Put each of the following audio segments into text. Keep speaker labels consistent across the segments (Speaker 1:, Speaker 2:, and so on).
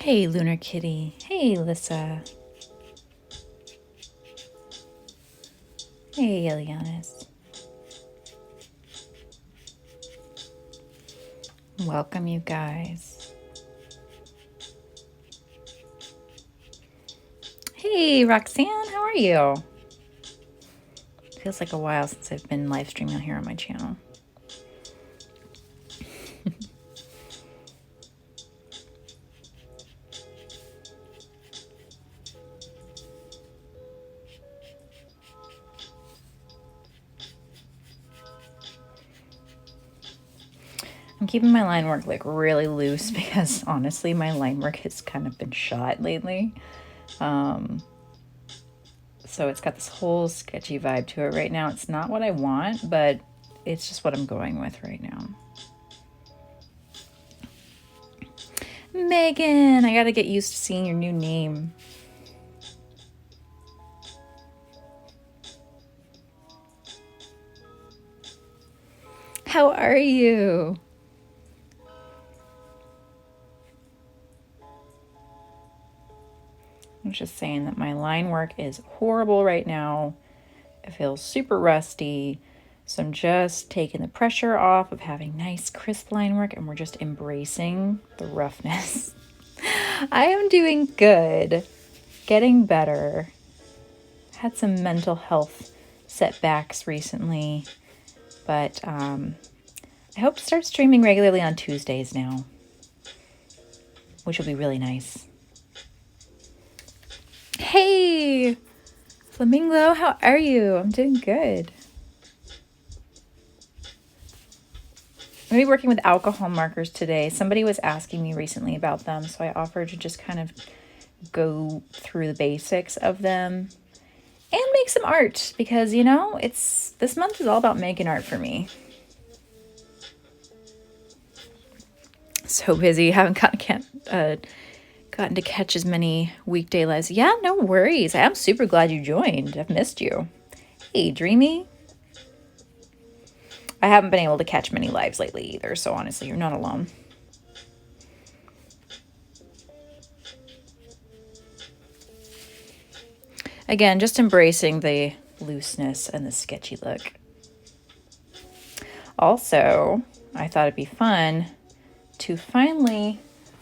Speaker 1: Hey, Lunar Kitty. Hey, Lissa. Hey, Elianis. Welcome, you guys. Hey, Roxanne, how are you? Feels like a while since I've been live streaming here on my channel. I'm keeping my line work like really loose because honestly my line work has kind of been shot lately. So it's got this whole sketchy vibe to it right now. It's not what I want, but it's just what I'm going with right now. Megan, I gotta get used to seeing your new name. How are you? I'm just saying that my line work is horrible right now. It feels super rusty. So I'm just taking the pressure off of having nice crisp line work and we're just embracing the roughness. I am doing good. Getting better. Had some mental health setbacks recently. But I hope to start streaming regularly on Tuesdays now, which will be really nice. Hey, Flamingo, how are you? I'm doing good. I'm going to be working with alcohol markers today. Somebody was asking me recently about them, so I offered to just kind of go through the basics of them and make some art because, you know, this month is all about making art for me. So busy, haven't gotten to catch as many weekday lives. Yeah, no worries. I am super glad you joined. I've missed you. Hey, Dreamy. I haven't been able to catch many lives lately either, so honestly, you're not alone. Again, just embracing the looseness and the sketchy look. Also, I thought it'd be fun to finally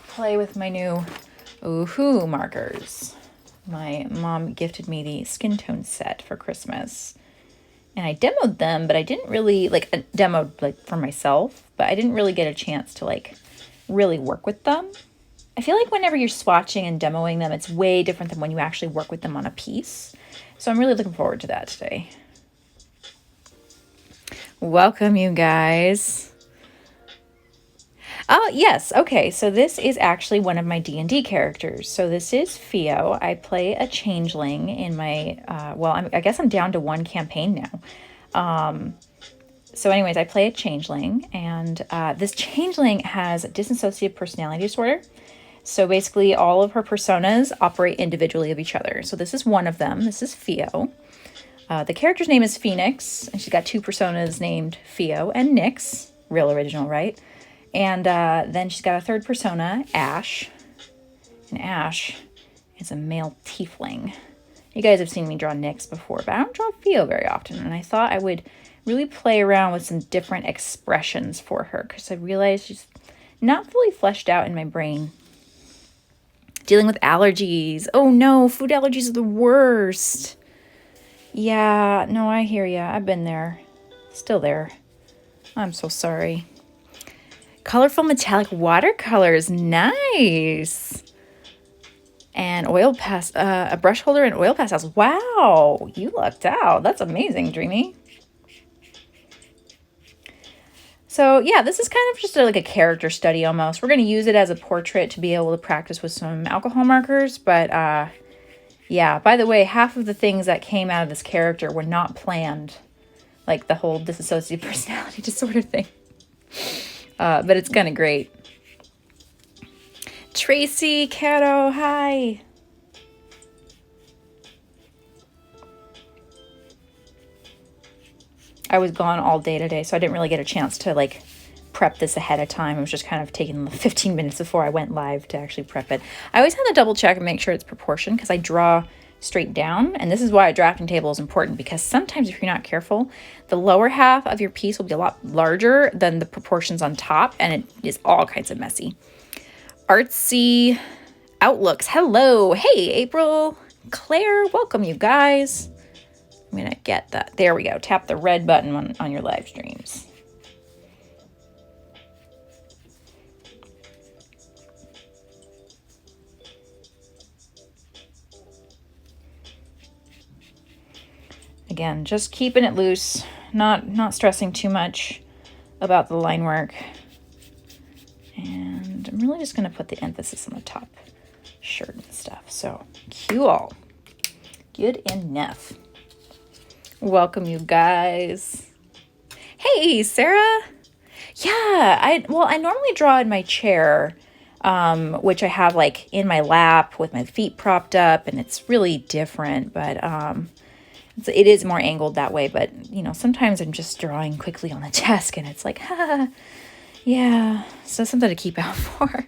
Speaker 1: play with my new Oohoo markers. My mom gifted me the skin tone set for Christmas. And I demoed them, but I didn't really, demoed for myself, but I didn't really get a chance to really work with them. I feel like whenever you're swatching and demoing them, it's way different than when you actually work with them on a piece. So I'm really looking forward to that today. Welcome, you guys. Oh, yes. Okay, so this is actually one of my D&D characters. So this is Theo. I play a changeling in my, I guess I'm down to one campaign now. So anyways, I play a changeling, and this changeling has dissociative personality disorder. So basically all of her personas operate individually of each other. So this is one of them. This is Theo. The character's name is Phoenix, and she's got two personas named Theo and Nyx. Real original, right? And then she's got a third persona, Ash. And Ash is a male tiefling. You guys have seen me draw Nyx before, but I don't draw Theo very often. And I thought I would really play around with some different expressions for her because I realized she's not fully fleshed out in my brain. Dealing with allergies. Oh no, food allergies are the worst. Yeah, no, I hear ya. I've been there. Still there. I'm so sorry. Colorful metallic watercolors. Nice. And a brush holder and oil pastels. Wow, you lucked out. That's amazing, Dreamy. So yeah, this is kind of just like a character study almost. We're going to use it as a portrait to be able to practice with some alcohol markers. But yeah, by the way, half of the things that came out of this character were not planned. Like the whole dissociative personality disorder thing. But it's kind of great. Tracy, Cato, hi. I was gone all day today, so I didn't really get a chance to prep this ahead of time. I was just kind of taking the 15 minutes before I went live to actually prep it. I always have to double check and make sure it's proportioned because I draw straight down. And this is why a drafting table is important, because sometimes if you're not careful, the lower half of your piece will be a lot larger than the proportions on top, and it is all kinds of messy. Artsy Outlooks. Hello. Hey, April. Claire. Welcome, you guys. I'm going to get that. There we go. Tap the red button on your live streams. Again, just keeping it loose, not stressing too much about the line work. And I'm really just going to put the emphasis on the top shirt and stuff. So, cool. Good enough. Welcome, you guys. Hey, Sarah. Yeah, I normally draw in my chair, which I have like in my lap with my feet propped up, and it's really different, but it is more angled that way. But, you know, sometimes I'm just drawing quickly on the desk and it's like, yeah, so something to keep out for.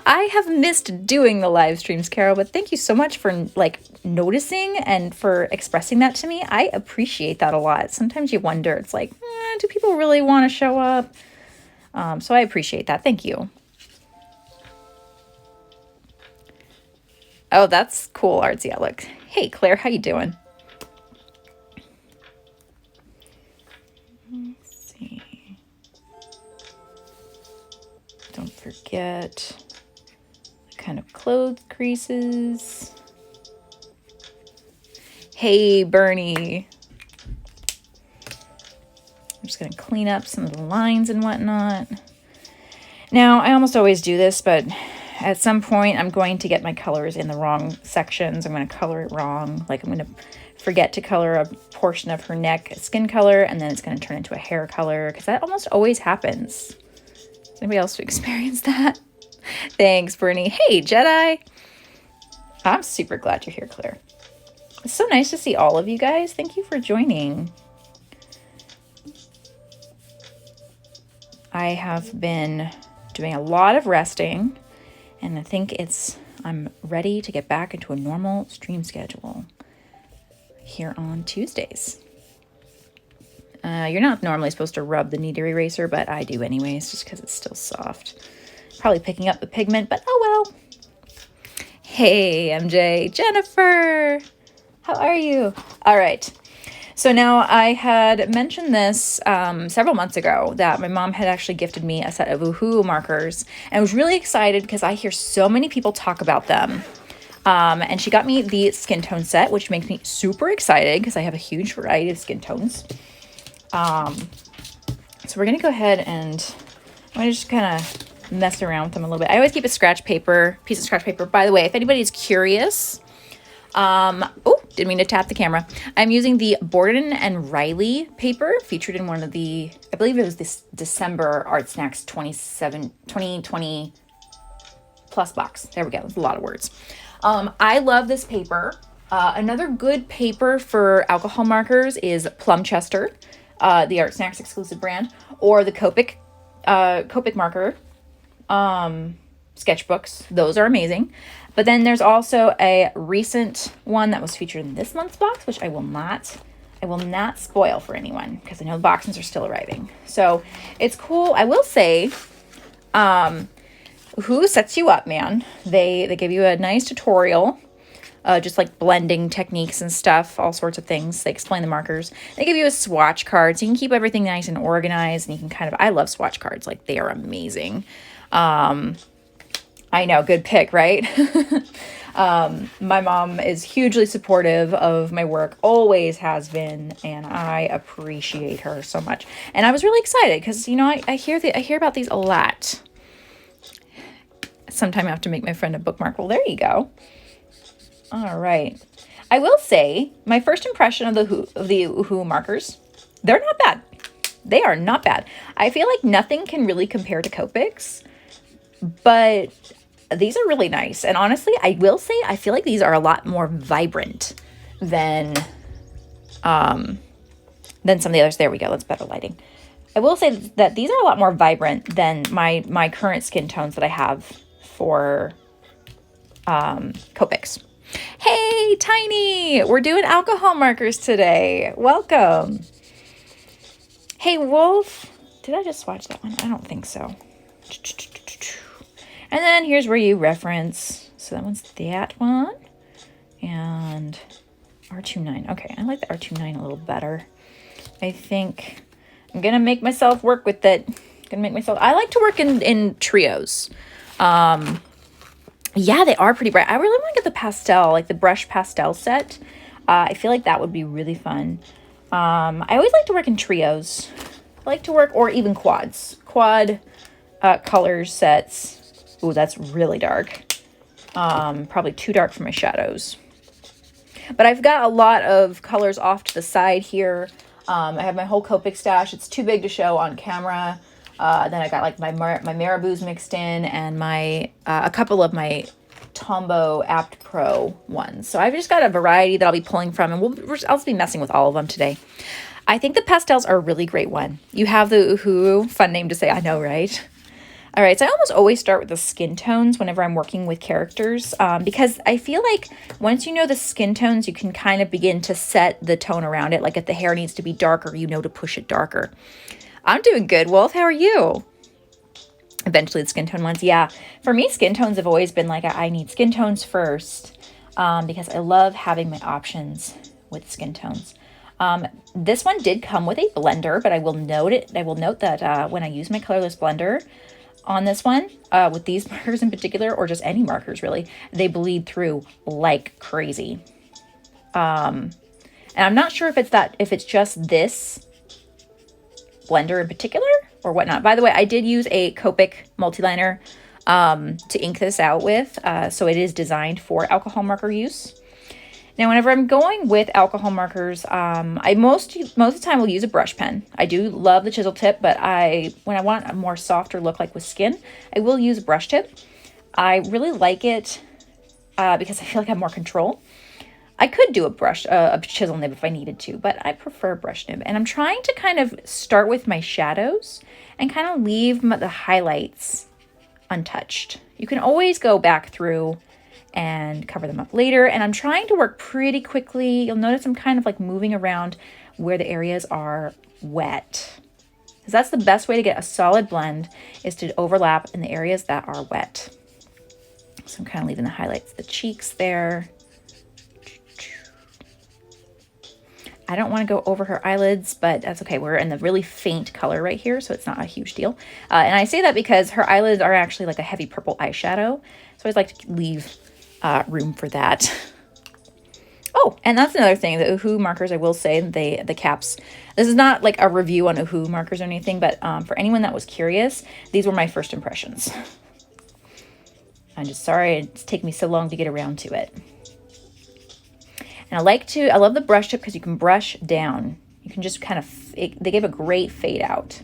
Speaker 1: I have missed doing the live streams, Carol, but thank you so much for like noticing and for expressing that to me. I appreciate that a lot. Sometimes you wonder, it's like, do people really want to show up? So I appreciate that. Thank you. Oh, that's cool, Artsy Outlook. Hey, Claire, how you doing? Let's see. Don't forget the kind of clothes creases. Hey, Bernie. I'm just going to clean up some of the lines and whatnot. Now, I almost always do this, but at some point I'm going to get my colors in the wrong sections. I'm going to color it wrong. Like I'm going to forget to color a portion of her neck a skin color, and then it's going to turn into a hair color, because that almost always happens. Does anybody else experience that? Thanks, Bernie. Hey, Jedi. I'm super glad you're here, Claire. It's so nice to see all of you guys. Thank you for joining. I have been doing a lot of resting, and I think I'm ready to get back into a normal stream schedule here on Tuesdays. You're not normally supposed to rub the kneader eraser, but I do anyways, just because it's still soft. Probably picking up the pigment, but oh well. Hey, MJ. Jennifer, how are you? All right. So now I had mentioned this several months ago that my mom had actually gifted me a set of Woohoo markers, and I was really excited because I hear so many people talk about them. And she got me the skin tone set, which makes me super excited because I have a huge variety of skin tones. So we're going to go ahead and I'm going to just kind of mess around with them a little bit. I always keep a piece of scratch paper. By the way, if anybody's curious, didn't mean to tap the camera. I'm using the Borden and Riley paper featured in one of the, I believe it was this December Art Snacks 2020 plus box. There we go. That's a lot of words. I love this paper. Another good paper for alcohol markers is Plumchester, the Art Snacks exclusive brand, or the Copic marker sketchbooks. Those are amazing. But then there's also a recent one that was featured in this month's box, which I will not spoil for anyone because I know the boxes are still arriving. So it's cool. I will say, who sets you up, man? They give you a nice tutorial, just like blending techniques and stuff, all sorts of things. They explain the markers. They give you a swatch card so you can keep everything nice and organized, and you can I love swatch cards. Like, they are amazing. I know, good pick, right? My mom is hugely supportive of my work, always has been, and I appreciate her so much. And I was really excited because, you know, I hear about these a lot. Sometime I have to make my friend a bookmark. Well, there you go. All right. I will say my first impression of the Woohoo markers, they're not bad. They are not bad. I feel like nothing can really compare to Copics, but these are really nice. And honestly, I will say I feel like these are a lot more vibrant than some of the others. There we go. That's better lighting. I will say that these are a lot more vibrant than my current skin tones that I have for Copics. Hey, Tiny! We're doing alcohol markers today. Welcome. Hey, Wolf. Did I just watch that one? I don't think so. And then here's where you reference. So that one's that one. And R29. Okay, I like the R29 a little better. I think I'm going to make myself work with it. I like to work in trios. Yeah, they are pretty bright. I really want to get the pastel, like the brush pastel set. I feel like that would be really fun. I always like to work in trios. I like to work, or even quads. Quad color sets. Ooh, that's really dark. Probably too dark for my shadows. But I've got a lot of colors off to the side here. I have my whole Copic stash. It's too big to show on camera. Then I got like my Marabous mixed in, and a couple of my Tombow Apt Pro ones. So I've just got a variety that I'll be pulling from, and I'll just be messing with all of them today. I think the pastels are a really great one. You have the Uhu, fun name to say, I know, right? All right, so I almost always start with the skin tones whenever I'm working with characters, because I feel like once you know the skin tones, you can kind of begin to set the tone around it. Like if the hair needs to be darker, you know to push it darker. I'm doing good, Wolf. How are you? Eventually the skin tone ones. Yeah, for me, skin tones have always been like, I need skin tones first, because I love having my options with skin tones. This one did come with a blender, but I will note that when I use my colorless blender on this one, with these markers in particular, or just any markers really, they bleed through like crazy. And I'm not sure if it's just this blender in particular or whatnot. By the way, I did use a Copic multiliner to ink this out with, so it is designed for alcohol marker use. Now, whenever I'm going with alcohol markers, I most of the time will use a brush pen. I do love the chisel tip, but when I want a more softer look like with skin, I will use a brush tip. I really like it because I feel like I have more control. I could do a chisel nib if I needed to, but I prefer brush nib. And I'm trying to kind of start with my shadows and kind of leave the highlights untouched. You can always go back through and cover them up later. And I'm trying to work pretty quickly. You'll notice I'm kind of like moving around where the areas are wet. Because that's the best way to get a solid blend, is to overlap in the areas that are wet. So I'm kind of leaving the highlights, the cheeks there. I don't want to go over her eyelids, but that's okay. We're in the really faint color right here, so it's not a huge deal. And I say that because her eyelids are actually like a heavy purple eyeshadow. So I always like to leave room for that. Oh, and that's another thing. The Uhu markers, I will say, the caps. This is not like a review on Uhu markers or anything, but for anyone that was curious, these were my first impressions. I'm just sorry it's taken me so long to get around to it. And I love the brush tip because you can brush down. You can just kind of, they give a great fade out.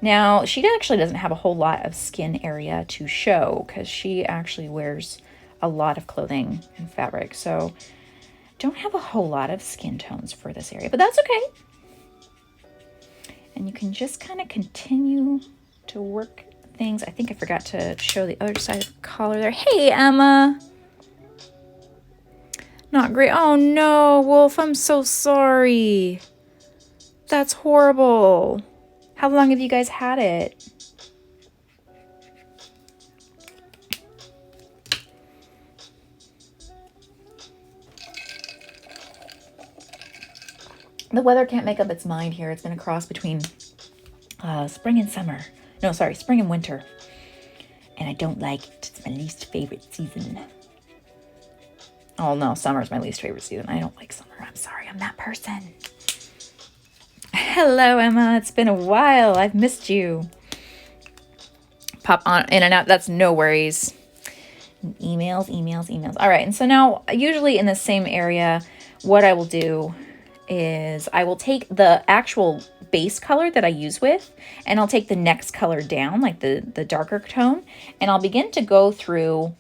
Speaker 1: Now, she actually doesn't have a whole lot of skin area to show because she actually wears a lot of clothing and fabric. So don't have a whole lot of skin tones for this area, but that's okay. And you can just kind of continue to work things. I think I forgot to show the other side of the collar there. Hey, Emma. Not great. Oh no, Wolf, I'm so sorry. That's horrible. How long have you guys had it? The weather can't make up its mind here. It's been a cross between spring and summer. No, sorry, spring and winter. And I don't like it. It's my least favorite season. Oh no, summer's my least favorite season. I don't like summer. I'm sorry, I'm that person. Hello, Emma. It's been a while. I've missed you. Pop on in and out. That's no worries. Emails. All right, and so now, usually in the same area, what I will do is I will take the actual base color that I use with, and I'll take the next color down, like the darker tone, and I'll begin to go through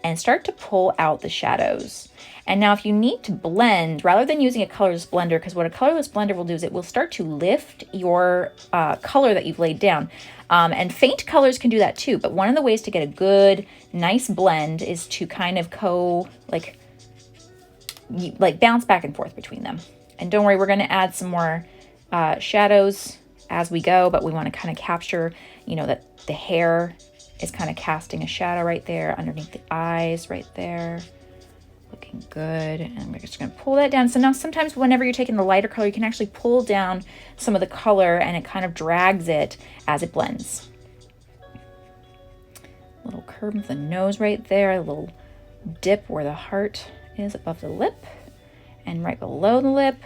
Speaker 1: and start to pull out the shadows. And now if you need to blend, rather than using a colorless blender, because what a colorless blender will do is it will start to lift your color that you've laid down. And faint colors can do that too, but one of the ways to get a good, nice blend is to kind of like bounce back and forth between them. And don't worry, we're gonna add some more shadows as we go, but we wanna kind of capture, you know, that the hair is kind of casting a shadow right there underneath the eyes right there. Looking good. And we're just going to pull that down. So now sometimes whenever you're taking the lighter color, you can actually pull down some of the color and it kind of drags it as it blends. Little curve of the nose right there, a little dip where the heart is above the lip and right below the lip.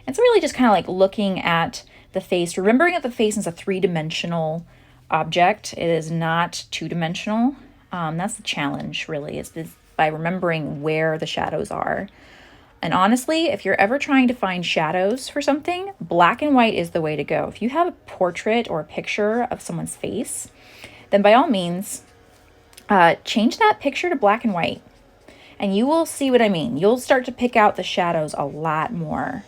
Speaker 1: And so really just kind of like looking at the face, remembering that the face is a three-dimensional object. It is not two-dimensional. That's the challenge really, is by remembering where the shadows are. And honestly, if you're ever trying to find shadows for something, black and white is the way to go. If you have a portrait or a picture of someone's face, then by all means, change that picture to black and white. And you will see what I mean. You'll start to pick out the shadows a lot more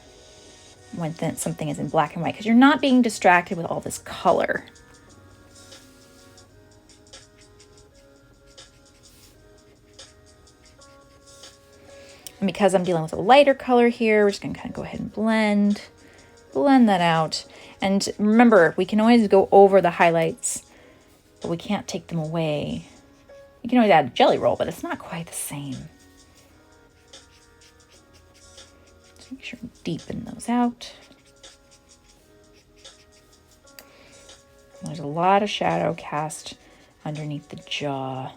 Speaker 1: when something is in black and white, because you're not being distracted with all this color. And because I'm dealing with a lighter color here, we're just gonna kind of go ahead and blend that out. And remember, we can always go over the highlights, but we can't take them away. You can always add a jelly roll, but it's not quite the same. So make sure to deepen those out. There's a lot of shadow cast underneath the jaw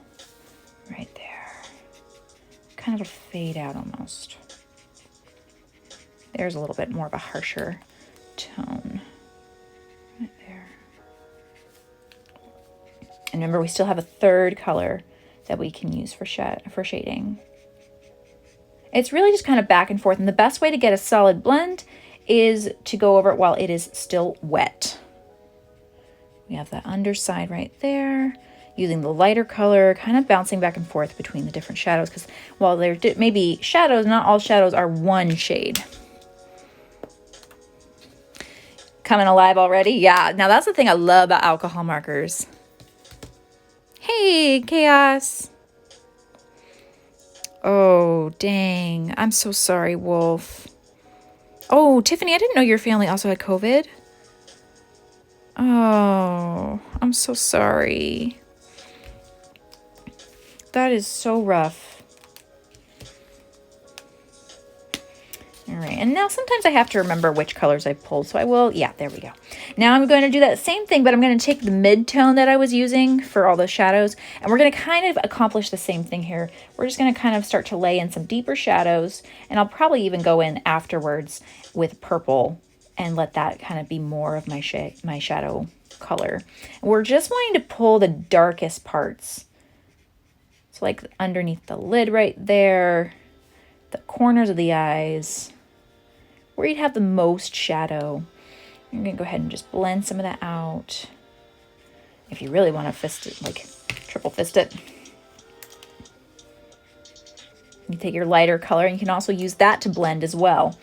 Speaker 1: right there. Kind of a fade out almost. There's a little bit more of a harsher tone right there. And remember, we still have a third color that we can use for shading. It's really just kind of back and forth, and the best way to get a solid blend is to go over it while it is still wet. We have the underside right there, using the lighter color, kind of bouncing back and forth between the different shadows, because while there may be shadows, not all shadows are one shade. Coming alive already? Yeah, now that's the thing I love about alcohol markers. Hey, Chaos. Oh, dang. I'm so sorry, Wolf. Oh, Tiffany, I didn't know your family also had COVID. Oh, I'm so sorry. That is so rough. All right, and now sometimes I have to remember which colors I pulled, so I will, yeah, there we go. Now I'm going to do that same thing, but I'm going to take the mid-tone that I was using for all those shadows, and we're going to kind of accomplish the same thing here. We're just going to kind of start to lay in some deeper shadows, and I'll probably even go in afterwards with purple and let that kind of be more of my shadow color. And we're just wanting to pull the darkest parts. So like underneath the lid right there, the corners of the eyes, where you'd have the most shadow. You're gonna go ahead and just blend some of that out. If you really want to fist it, like triple fist it. You take your lighter color and you can also use that to blend as well.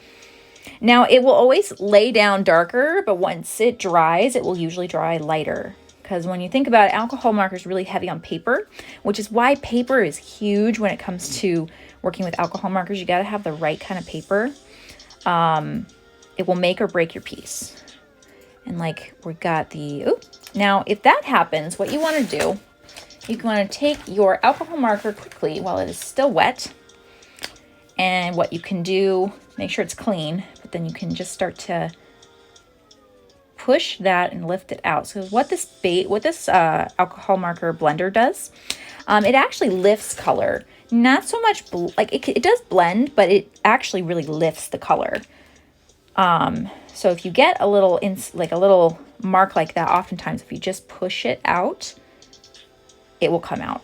Speaker 1: Now it will always lay down darker, but once it dries, it will usually dry lighter. Because when you think about it, alcohol marker is really heavy on paper, which is why paper is huge when it comes to working with alcohol markers. You got to have the right kind of paper. It will make or break your piece. And like we got the, now if that happens, what you want to do, you want to take your alcohol marker quickly while it is still wet. And what you can do, make sure it's clean, but then you can just start to push that and lift it out. So what this alcohol marker blender does, it actually lifts color. Not so much, like it does blend, but it actually really lifts the color. So if you get a little, like a little mark like that, oftentimes if you just push it out, it will come out.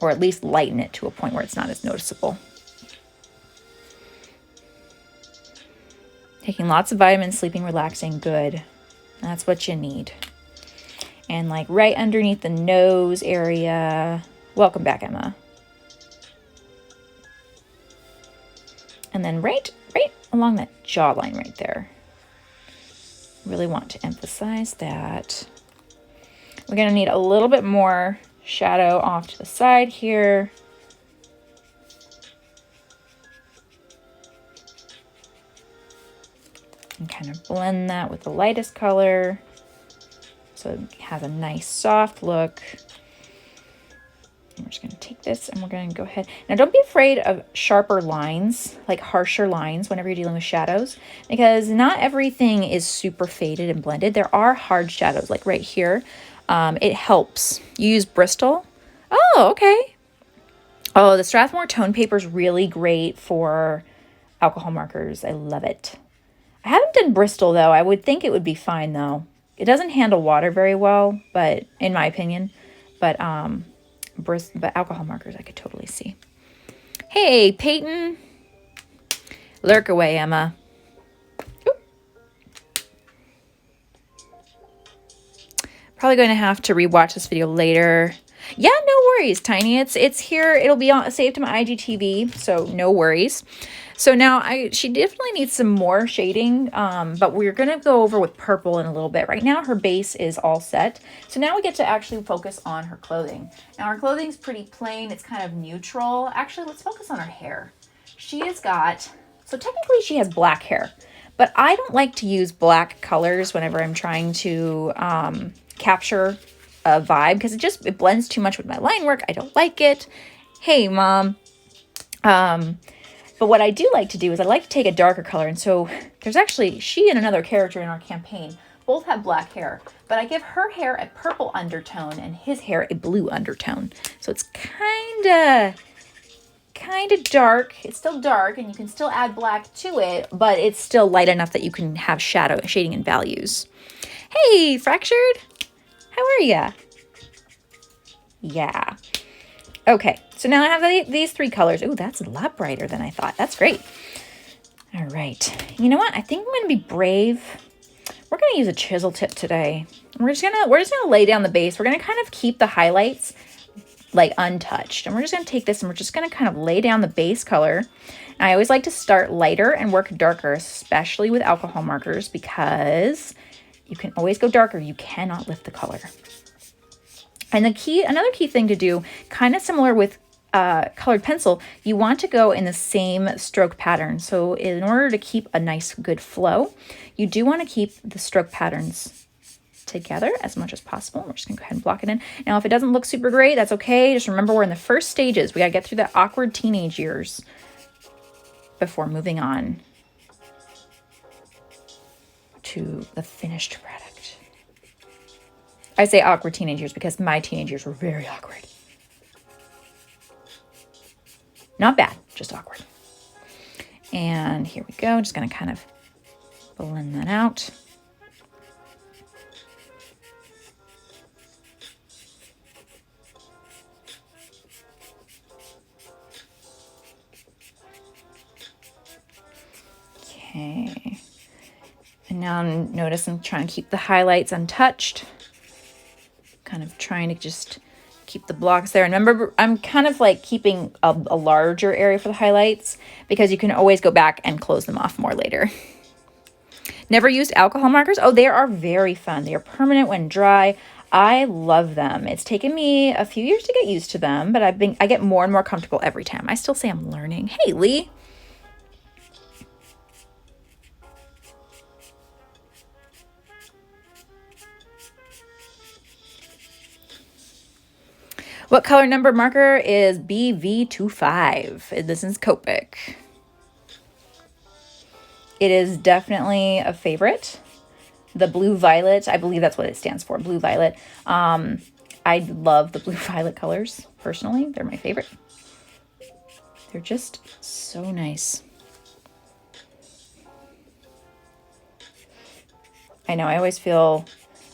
Speaker 1: Or at least lighten it to a point where it's not as noticeable. Taking lots of vitamins, sleeping, relaxing, good. That's what you need. And like right underneath the nose area. Welcome back, Emma. And then right along that jawline right there. Really want to emphasize that. We're going to need a little bit more shadow off to the side here. And kind of blend that with the lightest color so it has a nice soft look. And we're just going to take this and we're going to go ahead. Now don't be afraid of sharper lines, like harsher lines whenever you're dealing with shadows, because not everything is super faded and blended. There are hard shadows, like right here. It helps. You use Bristol. Oh, okay. Oh, the Strathmore tone paper is really great for alcohol markers. I love it. I haven't done Bristol though. I would think it would be fine though. It doesn't handle water very well, but in my opinion, but alcohol markers I could totally see. Hey, Peyton. Lurk away, Emma. Ooh. Probably going to have to rewatch this video later. Yeah, no worries, Tiny. It's here. It'll be saved to my IGTV, so no worries. So now she definitely needs some more shading, but we're going to go over with purple in a little bit. Right now, her base is all set. So now we get to actually focus on her clothing. Now, her clothing's pretty plain. It's kind of neutral. Actually, let's focus on her hair. She has got, so technically she has black hair, but I don't like to use black colors whenever I'm trying to capture a vibe because it blends too much with my line work. I don't like it. Hey, Mom. But what I do like to do is I like to take a darker color. And so there's actually, she and another character in our campaign both have black hair, but I give her hair a purple undertone and his hair a blue undertone. So it's kind of dark. It's still dark and you can still add black to it, but it's still light enough that you can have shading and values. Hey, Fractured. How are ya? Yeah. Okay, so now I have these three colors. Ooh, that's a lot brighter than I thought. That's great. All right. You know what? I think I'm going to be brave. We're going to use a chisel tip today. We're just gonna lay down the base. We're going to kind of keep the highlights like untouched. And we're just going to take this and we're just going to kind of lay down the base color. And I always like to start lighter and work darker, especially with alcohol markers, because you can always go darker. You cannot lift the color. And another key thing to do, kind of similar with colored pencil, you want to go in the same stroke pattern. So in order to keep a nice, good flow, you do want to keep the stroke patterns together as much as possible. We're just going to go ahead and block it in. Now, if it doesn't look super great, that's okay. Just remember we're in the first stages. We got to get through the awkward teenage years before moving on to the finished product. I say awkward teenage years because my teenage years were very awkward. Not bad, just awkward. And here we go. I'm just going to kind of blend that out. Okay. And now notice I'm trying to keep the highlights untouched. Kind of trying to just keep the blocks there. And remember, I'm kind of like keeping a larger area for the highlights because you can always go back and close them off more later. Never used alcohol markers? Oh, they are very fun. They are permanent when dry. I love them. It's taken me a few years to get used to them, but I get more and more comfortable every time. I still say I'm learning. Hey, Lee. What color number marker is BV25? This is Copic. It is definitely a favorite. The blue violet, I believe that's what it stands for, blue violet. I love the blue violet colors, personally. They're my favorite. They're just so nice. I know, I always feel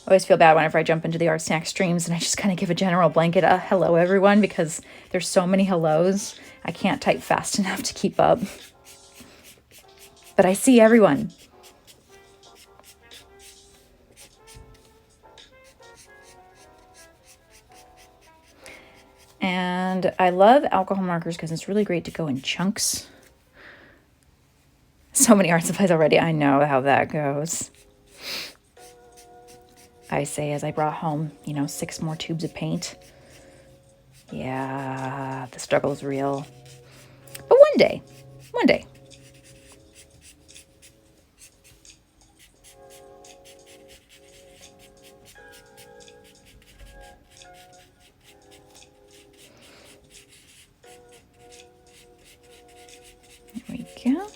Speaker 1: bad whenever I jump into the Art Snack streams and I just kind of give a general blanket hello everyone because there's so many hellos. I can't type fast enough to keep up. But I see everyone. And I love alcohol markers because it's really great to go in chunks. So many art supplies already. I know how that goes. I say as I brought home, 6 more tubes of paint. Yeah, the struggle is real. But one day. There we go.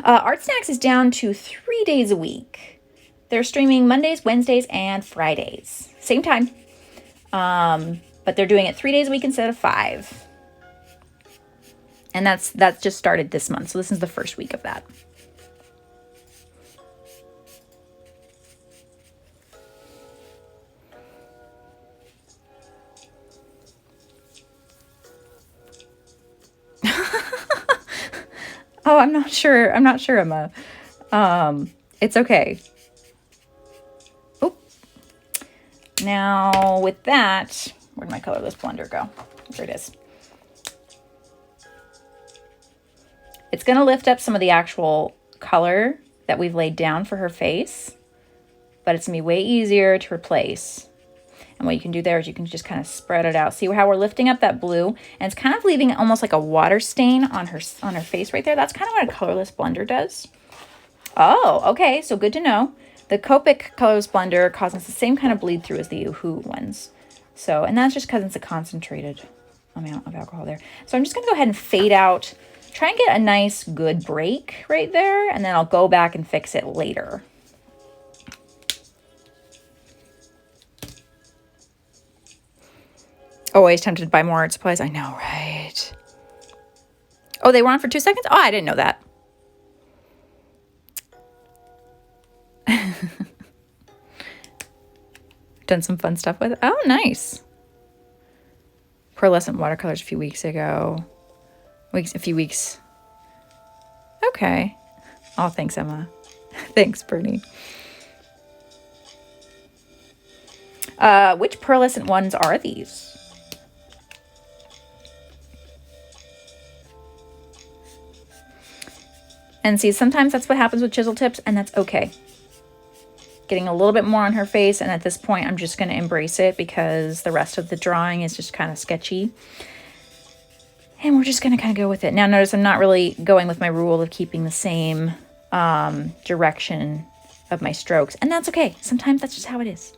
Speaker 1: Art Snacks is down to 3 days a week. They're streaming Mondays, Wednesdays, and Fridays. Same time. But they're doing it 3 days a week instead of 5. And that's just started this month. So this is the first week of that. Oh, I'm not sure, Emma. It's okay. Oh. Now with that, where'd my colorless blender go? There it is. It's going to lift up some of the actual color that we've laid down for her face, but it's going to be way easier to replace. And what you can do there is you can just kind of spread it out. See how we're lifting up that blue, and it's kind of leaving almost like a water stain on her face right there. That's kind of what a colorless blender does. Oh, okay, so good to know. The Copic colorless blender causes the same kind of bleed through as the Oohoo ones. So, and that's just because it's a concentrated amount of alcohol there. So I'm just gonna go ahead and fade out, try and get a nice good break right there, and then I'll go back and fix it later. Always tempted to buy more art supplies. I know, right? Oh, they were on for 2 seconds? Oh, I didn't know that. Done some fun stuff with it. Oh, nice. Pearlescent watercolors a few weeks ago. A few weeks. Okay. Oh, thanks, Emma. Thanks, Bernie. Which pearlescent ones are these? And see, sometimes that's what happens with chisel tips, and that's okay. Getting a little bit more on her face, and at this point I'm just going to embrace it because the rest of the drawing is just kind of sketchy. And we're just going to kind of go with it. Now notice I'm not really going with my rule of keeping the same direction of my strokes, and that's okay. Sometimes that's just how it is.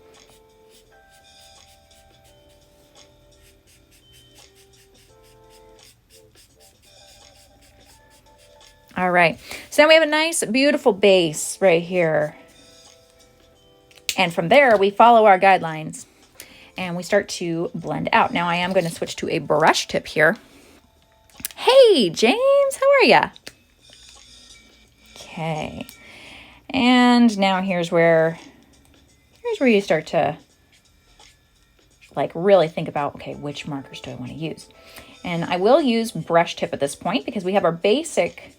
Speaker 1: All right, so now we have a nice, beautiful base right here. And from there, we follow our guidelines and we start to blend out. Now I am going to switch to a brush tip here. Hey, James, how are ya? Okay. And now here's where you start to like really think about, okay, which markers do I want to use? And I will use brush tip at this point because we have our basic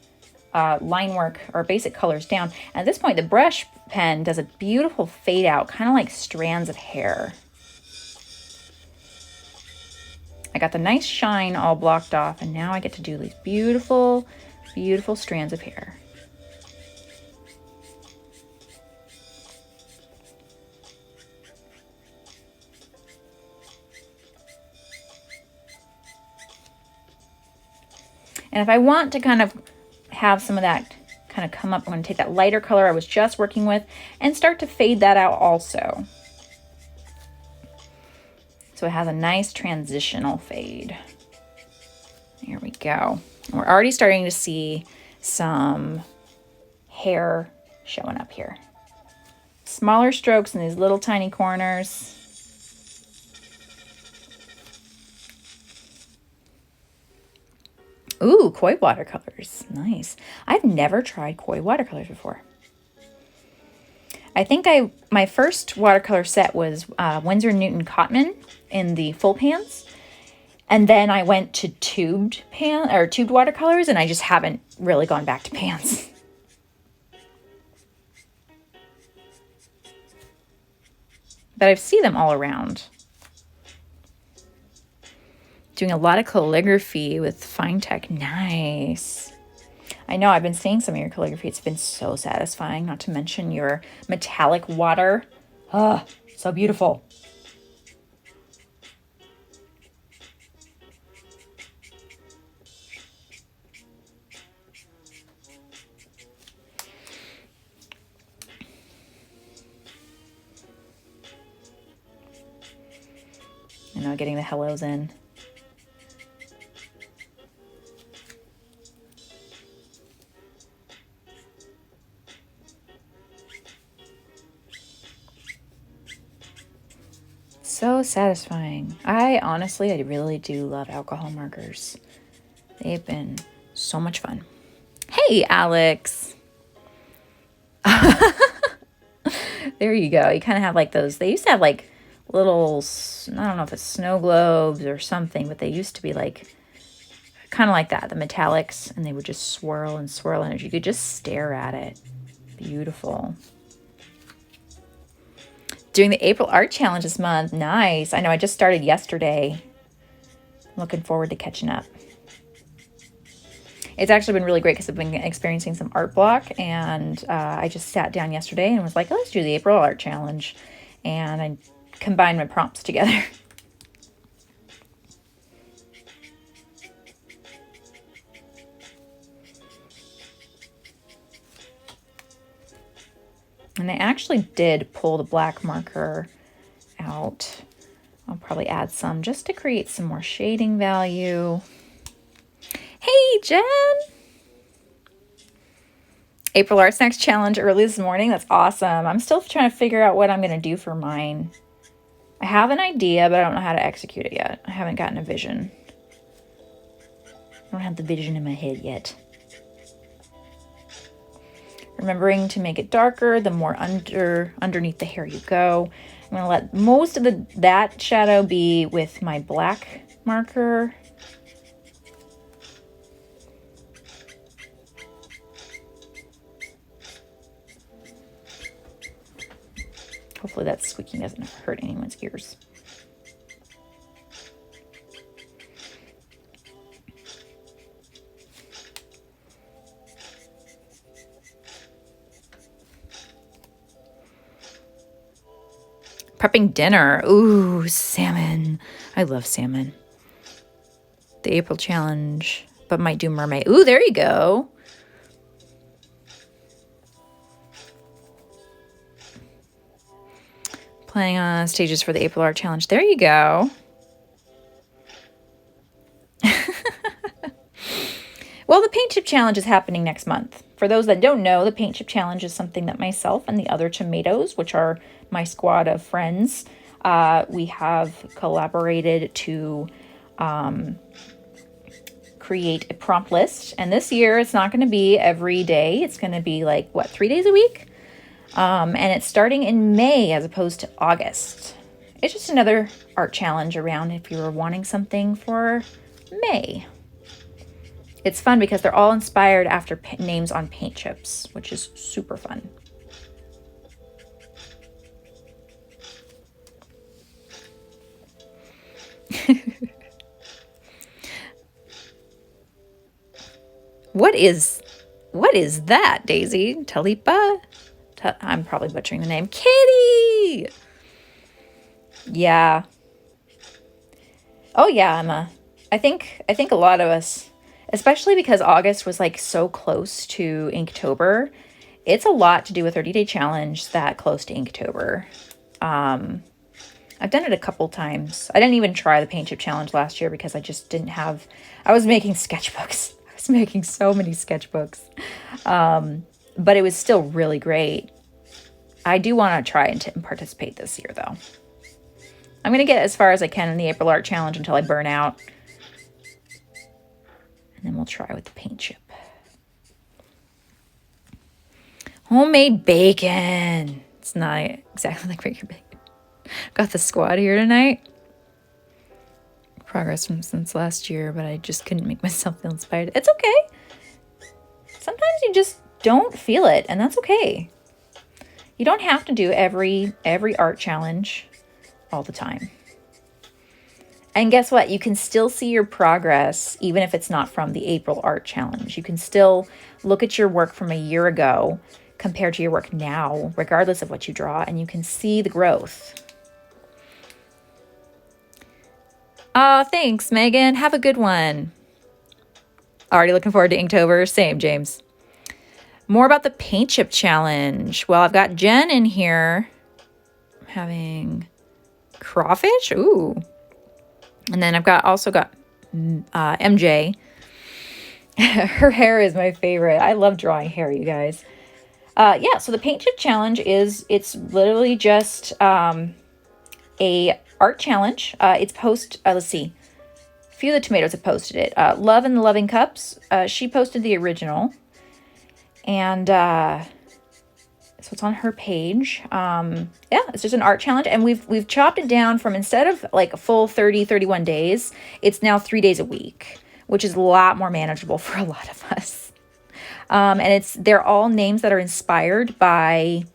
Speaker 1: line work, our basic colors down. And at this point, the brush pen does a beautiful fade out, kind of like strands of hair. I got the nice shine all blocked off, and now I get to do these beautiful, beautiful strands of hair. And if I want to kind of have some of that kind of come up, I'm going to take that lighter color I was just working with and start to fade that out also. So it has a nice transitional fade. There we go. And we're already starting to see some hair showing up here. Smaller strokes in these little tiny corners. Ooh, koi watercolors. Nice. I've never tried koi watercolors before. I think my first watercolor set was Winsor Newton Cotman in the full pans. And then I went to tubed watercolors, and I just haven't really gone back to pans. But I see them all around. Doing a lot of calligraphy with Fine Tech. Nice. I know I've been seeing some of your calligraphy. It's been so satisfying, not to mention your metallic water. Ah, so beautiful. You know, getting the hellos in. So satisfying. I really do love alcohol markers. They've been so much fun. Hey, Alex. There you go. You kind of have like those. They used to have like little, I don't know if it's snow globes or something, but they used to be like kind of like that, the metallics, and they would just swirl and swirl, and you could just stare at it. Beautiful. Doing the April Art Challenge this month. Nice. I know I just started yesterday. Looking forward to catching up. It's actually been really great because I've been experiencing some art block, and I just sat down yesterday and was like, oh, let's do the April Art Challenge. And I combined my prompts together. And I actually did pull the black marker out. I'll probably add some just to create some more shading value. Hey, Jen! April Art Snacks Challenge early this morning. That's awesome. I'm still trying to figure out what I'm going to do for mine. I have an idea, but I don't know how to execute it yet. I haven't gotten a vision. I don't have the vision in my head yet. Remembering to make it darker, the more underneath the hair you go. I'm going to let most of that shadow be with my black marker. Hopefully that squeaking doesn't hurt anyone's ears. Prepping dinner. Ooh, salmon. I love salmon. The April challenge, but might do mermaid. Ooh, there you go. Planning on stages for the April Art Challenge. There you go. Well, the Paint Chip Challenge is happening next month. For those that don't know, the Paint Chip Challenge is something that myself and the other tomatoes, which are my squad of friends, we have collaborated to create a prompt list. And this year, it's not going to be every day. It's going to be like, 3 days a week? And it's starting in May as opposed to August. It's just another art challenge around if you were wanting something for May. It's fun because they're all inspired after names on paint chips, which is super fun. What is that, Daisy? Talipa? I'm probably butchering the name. Kitty! Yeah. Oh yeah, Emma. I think a lot of us, especially because August was like so close to Inktober, it's a lot to do a 30-day challenge that close to Inktober. I've done it a couple times. I didn't even try the Paint Chip Challenge last year because I just didn't have, I was making sketchbooks. I was making so many sketchbooks. But it was still really great. I do want to try and participate this year, though. I'm going to get as far as I can in the April Art Challenge until I burn out. And then we'll try with the paint chip. Homemade bacon. It's not exactly like regular bacon. Got the squad here tonight. Progress from since last year, but I just couldn't make myself feel inspired. It's okay. Sometimes you just don't feel it, and that's okay. You don't have to do every art challenge all the time. And guess what? You can still see your progress, even if it's not from the April Art Challenge. You can still look at your work from a year ago compared to your work now, regardless of what you draw, and you can see the growth. Thanks, Megan. Have a good one. Already looking forward to Inktober. Same, James. More about the paint chip challenge. Well, I've got Jen in here having crawfish. Ooh. And then I've also got MJ. Her hair is my favorite. I love drawing hair, you guys. Yeah, so the paint chip challenge it's literally just a art challenge. It's let's see. A few of the tomatoes have posted it. Love and the Loving Cups. She posted the original. And so it's on her page. Yeah, it's just an art challenge. And we've chopped it down from, instead of like a full 30, 31 days, it's now 3 days a week, which is a lot more manageable for a lot of us. And they're all names that are inspired by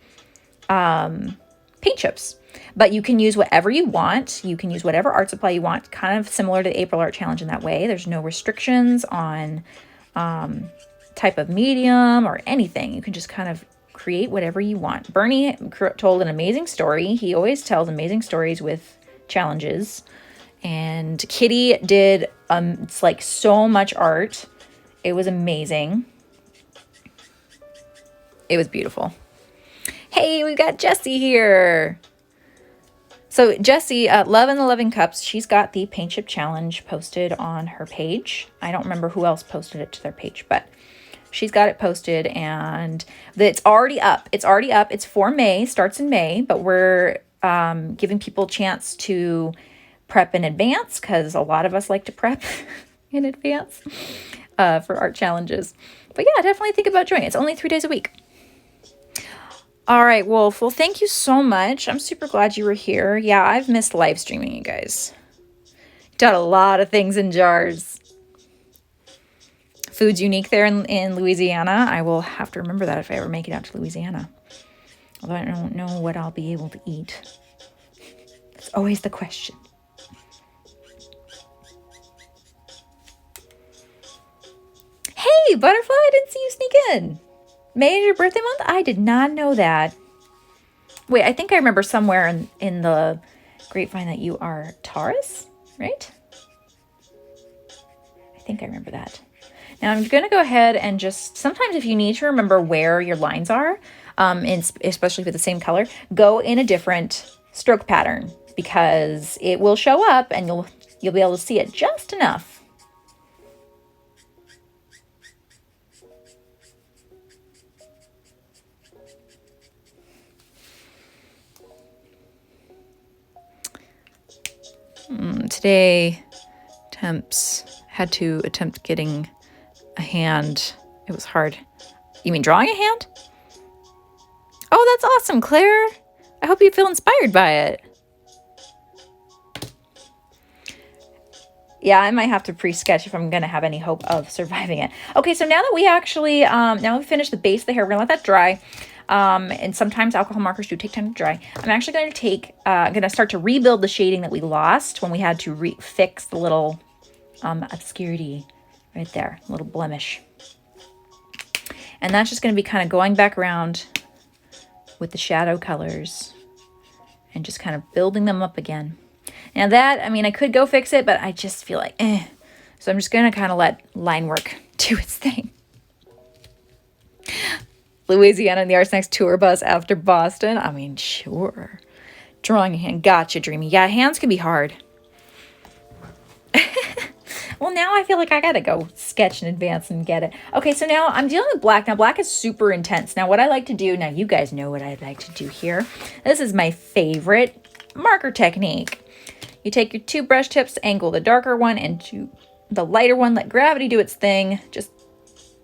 Speaker 1: paint chips. But you can use whatever you want. You can use whatever art supply you want, kind of similar to the April Art Challenge in that way. There's no restrictions on type of medium or anything. You can just kind of create whatever you want. Bernie told an amazing story. He always tells amazing stories with challenges. And Kitty did it's like so much art. It was amazing. It was beautiful. Hey, we've got Jessie here. So Jessie, Love and the Loving Cups, she's got the paint chip challenge posted on her page. I don't remember who else posted it to their page, but she's got it posted, and it's already up. It's already up. It's for May, starts in May, but we're giving people a chance to prep in advance, because a lot of us like to prep in advance for art challenges. But yeah, definitely think about joining. It's only 3 days a week. All right, Wolf. Well, thank you so much. I'm super glad you were here. Yeah, I've missed live streaming, you guys. Done a lot of things in jars. Food's unique there in Louisiana. I will have to remember that if I ever make it out to Louisiana. Although I don't know what I'll be able to eat. That's always the question. Hey, Butterfly, I didn't see you sneak in. May is your birthday month? I did not know that. Wait, I think I remember somewhere in the grapevine that you are Taurus, right? I think I remember that. Now I'm going to go ahead and just, sometimes if you need to remember where your lines are, especially with the same color, go in a different stroke pattern, because it will show up and you'll be able to see it just enough. Today, Temps had to attempt getting a hand. It was hard. You mean drawing a hand? Oh, that's awesome, Claire. I hope you feel inspired by it. Yeah, I might have to pre-sketch if I'm going to have any hope of surviving it. Okay, so now that we actually, now we've finished the base of the hair, we're going to let that dry. And sometimes alcohol markers do take time to dry. I'm actually going to start to rebuild the shading that we lost when we had to fix the little obscurity right there, a little blemish. And that's just going to be kind of going back around with the shadow colors and just kind of building them up again. Now that, I mean, I could go fix it, but I just feel like, So I'm just going to kind of let line work do its thing. Louisiana and the Arts Next tour bus after Boston. I mean, sure. Drawing a hand. Gotcha, Dreamy. Yeah, hands can be hard. Well, now I feel like I got to go sketch in advance and get it. Okay, so now I'm dealing with black. Now, black is super intense. Now, what I like to do, now you guys know what I like to do here. This is my favorite marker technique. You take your two brush tips, angle the darker one into the lighter one, let gravity do its thing. Just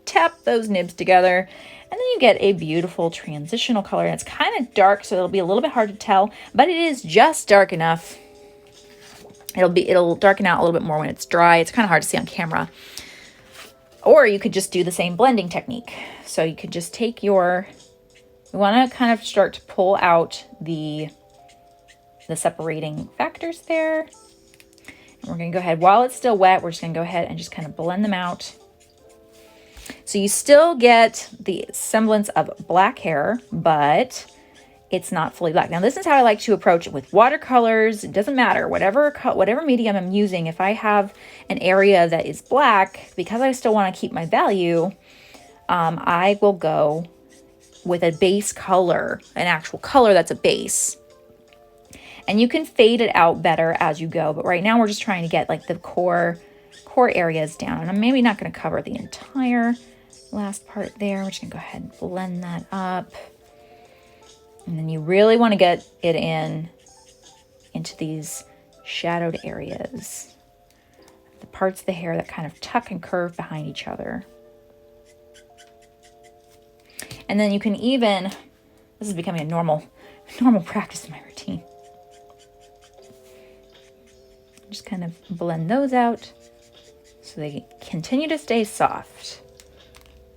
Speaker 1: tap those nibs together. And then you get a beautiful transitional color. And it's kind of dark, so it'll be a little bit hard to tell, but it is just dark enough. It'll darken out a little bit more when it's dry. It's kind of hard to see on camera. Or you could just do the same blending technique. So you could just take we want to kind of start to pull out the separating factors there. And We're going to go ahead, while it's still wet, we're just going to go ahead and just kind of blend them out. So you still get the semblance of black hair, but it's not fully black. Now, this is how I like to approach it with watercolors. It doesn't matter, whatever medium I'm using. If I have an area that is black, because I still want to keep my value, I will go with a base color, an actual color that's a base. And you can fade it out better as you go. But right now we're just trying to get like the core areas down. And I'm maybe not going to cover the entire last part there. We're just going to go ahead and blend that up. And then you really want to get it into these shadowed areas. The parts of the hair that kind of tuck and curve behind each other. And then you can even, this is becoming a normal practice in my routine. Just kind of blend those out so they continue to stay soft.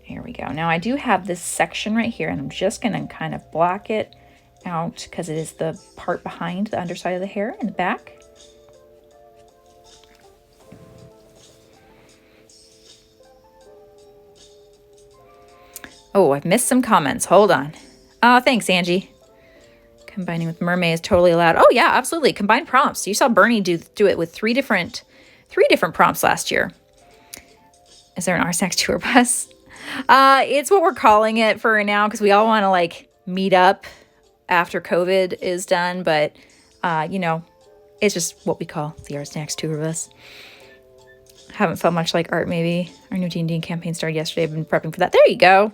Speaker 1: Here we go. Now I do have this section right here, and I'm just going to kind of block it out because it is the part behind the underside of the hair in the back. Oh, I've missed some comments. Hold on. Oh, thanks, Angie. Combining with mermaid is totally allowed. Oh yeah, absolutely. Combine prompts. You saw Bernie do it with three different prompts last year. Is there an RSNX tour bus? It's what we're calling it for now because we all want to like meet up after COVID is done. But you know, it's just what we call the RSNX tour bus. Haven't felt much like art. Maybe our new D&D campaign started yesterday. I've been prepping for that. There you go.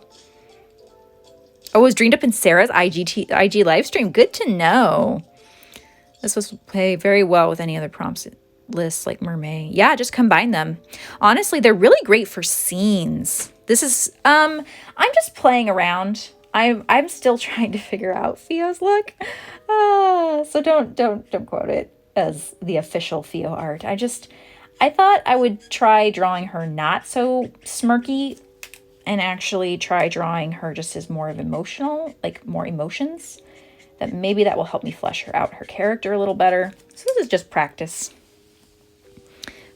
Speaker 1: Oh, it was dreamed up in Sarah's IG live stream. Good to know. This will play very well with any other prompts lists like mermaid. Yeah, just combine them. Honestly, they're really great for scenes. This is I'm just playing around. I'm still trying to figure out Fio's look. So don't quote it as the official Fio art. I thought I would try drawing her not so smirky and actually try drawing her just as more of emotional, like more emotions. That maybe that will help me flesh her out, her character a little better. So this is just practice.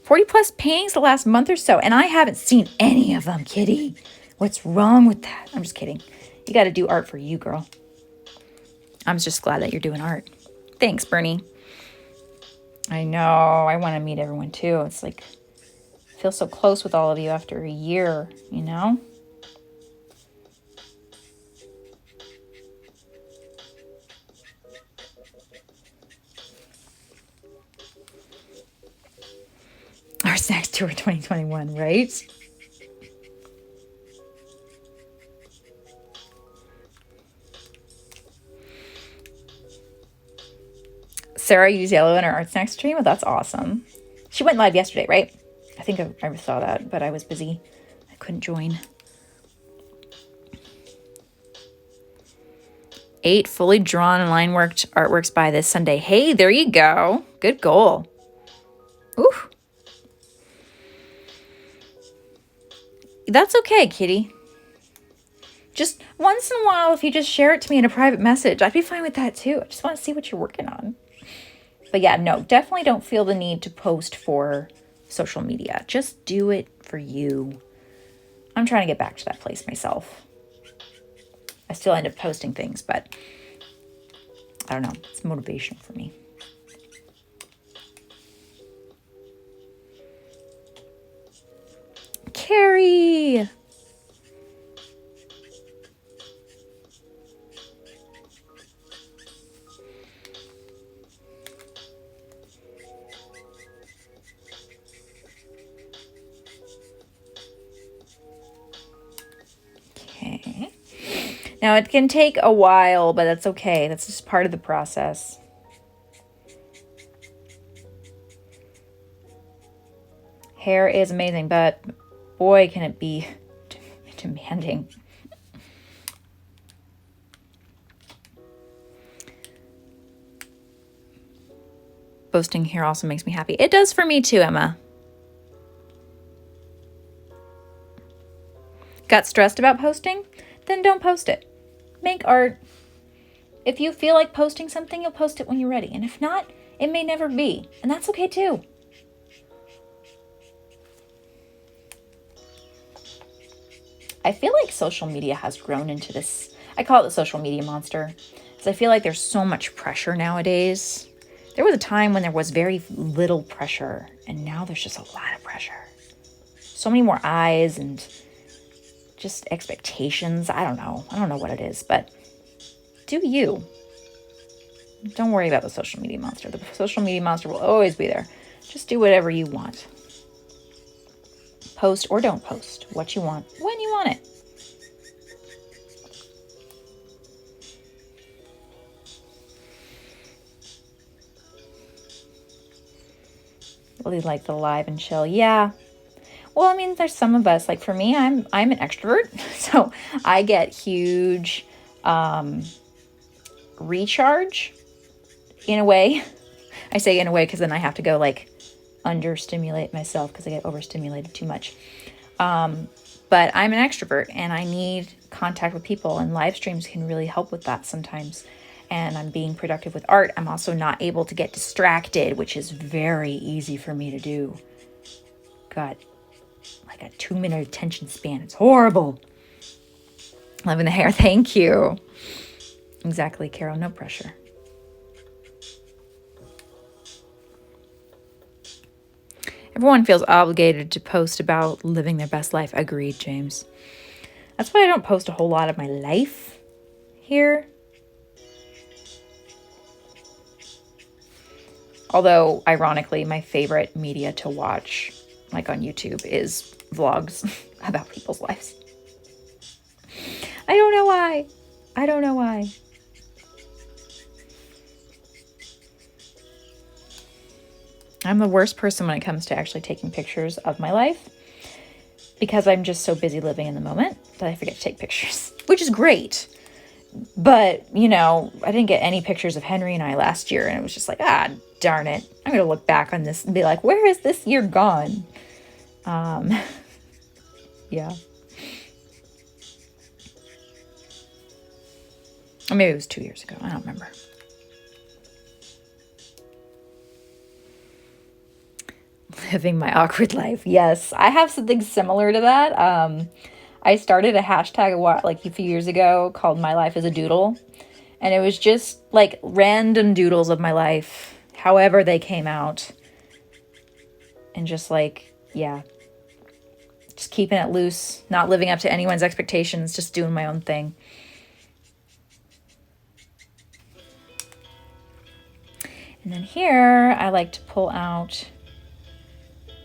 Speaker 1: 40 plus paintings the last month or so, and I haven't seen any of them, kitty. What's wrong with that? I'm just kidding. You got to do art for you, girl. I'm just glad that you're doing art. Thanks, Bernie. I know. I want to meet everyone too. It's like, I feel so close with all of you after a year, you know? Our snacks tour 2021, right? Sarah used yellow in her art snacks stream. Oh, that's awesome. She went live yesterday, right? I think I saw that, but I was busy. I couldn't join. 8 fully drawn and line worked artworks by this Sunday. Hey, there you go. Good goal. Ooh. That's okay, kitty. Just once in a while, if you just share it to me in a private message, I'd be fine with that too. I just want to see what you're working on. But yeah, no, definitely don't feel the need to post for social media. Just do it for you. I'm trying to get back to that place myself. I still end up posting things, but I don't know. It's motivational for me. Carrie! Okay. Now it can take a while, but that's okay. That's just part of the process. Hair is amazing, but boy, can it be demanding. Posting here also makes me happy. It does for me too, Emma. Got stressed about posting? Then don't post it. Make art. If you feel like posting something, you'll post it when you're ready. And if not, it may never be. And that's okay too. I feel like social media has grown into this, I call it the social media monster, because I feel like there's so much pressure nowadays. There was a time when there was very little pressure, and now there's just a lot of pressure. So many more eyes and just expectations. I don't know what it is, but do you. Don't worry about the social media monster. The social media monster will always be there. Just do whatever you want. Post or don't post what you want when you want it. Really like the live and chill. Yeah. Well, I mean, there's some of us, like for me, I'm an extrovert, so I get huge recharge in a way. I say in a way because then I have to go like understimulate myself because I get overstimulated too much. But I'm an extrovert and I need contact with people, and live streams can really help with that sometimes. And I'm being productive with art. I'm also not able to get distracted, which is very easy for me to do. Got like a 2-minute attention span. It's horrible. Loving the hair. Thank you. Exactly, Carol. No pressure. Everyone feels obligated to post about living their best life. Agreed, James. That's why I don't post a whole lot of my life here. Although, ironically, my favorite media to watch, like on YouTube, is vlogs about people's lives. I don't know why. I'm the worst person when it comes to actually taking pictures of my life because I'm just so busy living in the moment that I forget to take pictures, which is great. But, I didn't get any pictures of Henry and I last year, and it was just like, darn it. I'm going to look back on this and be like, where is this year gone? Yeah. Or maybe it was 2 years ago. I don't remember. Living my awkward life. Yes, I have something similar to that. I started a hashtag like a few years ago called My Life is a Doodle. And it was just like random doodles of my life, however they came out. And just like, yeah, just keeping it loose, not living up to anyone's expectations, just doing my own thing. And then here, I like to pull out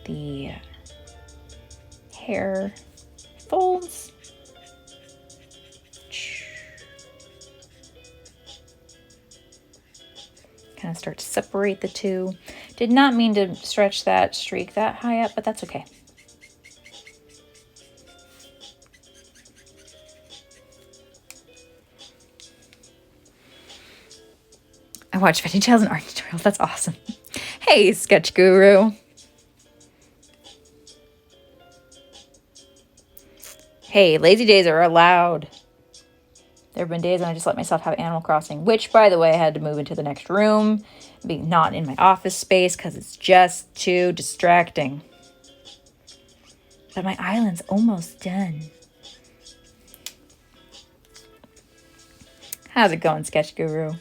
Speaker 1: the hair folds. Kind of start to separate the two. Did not mean to stretch that streak that high up, but that's okay. I watch Fetty Tales and art tutorials. That's awesome. Hey, Sketch Guru. Hey, lazy days are allowed. There have been days when I just let myself have Animal Crossing, which, by the way, I had to move into the next room, be not in my office space because it's just too distracting. But my island's almost done. How's it going, Sketch Guru?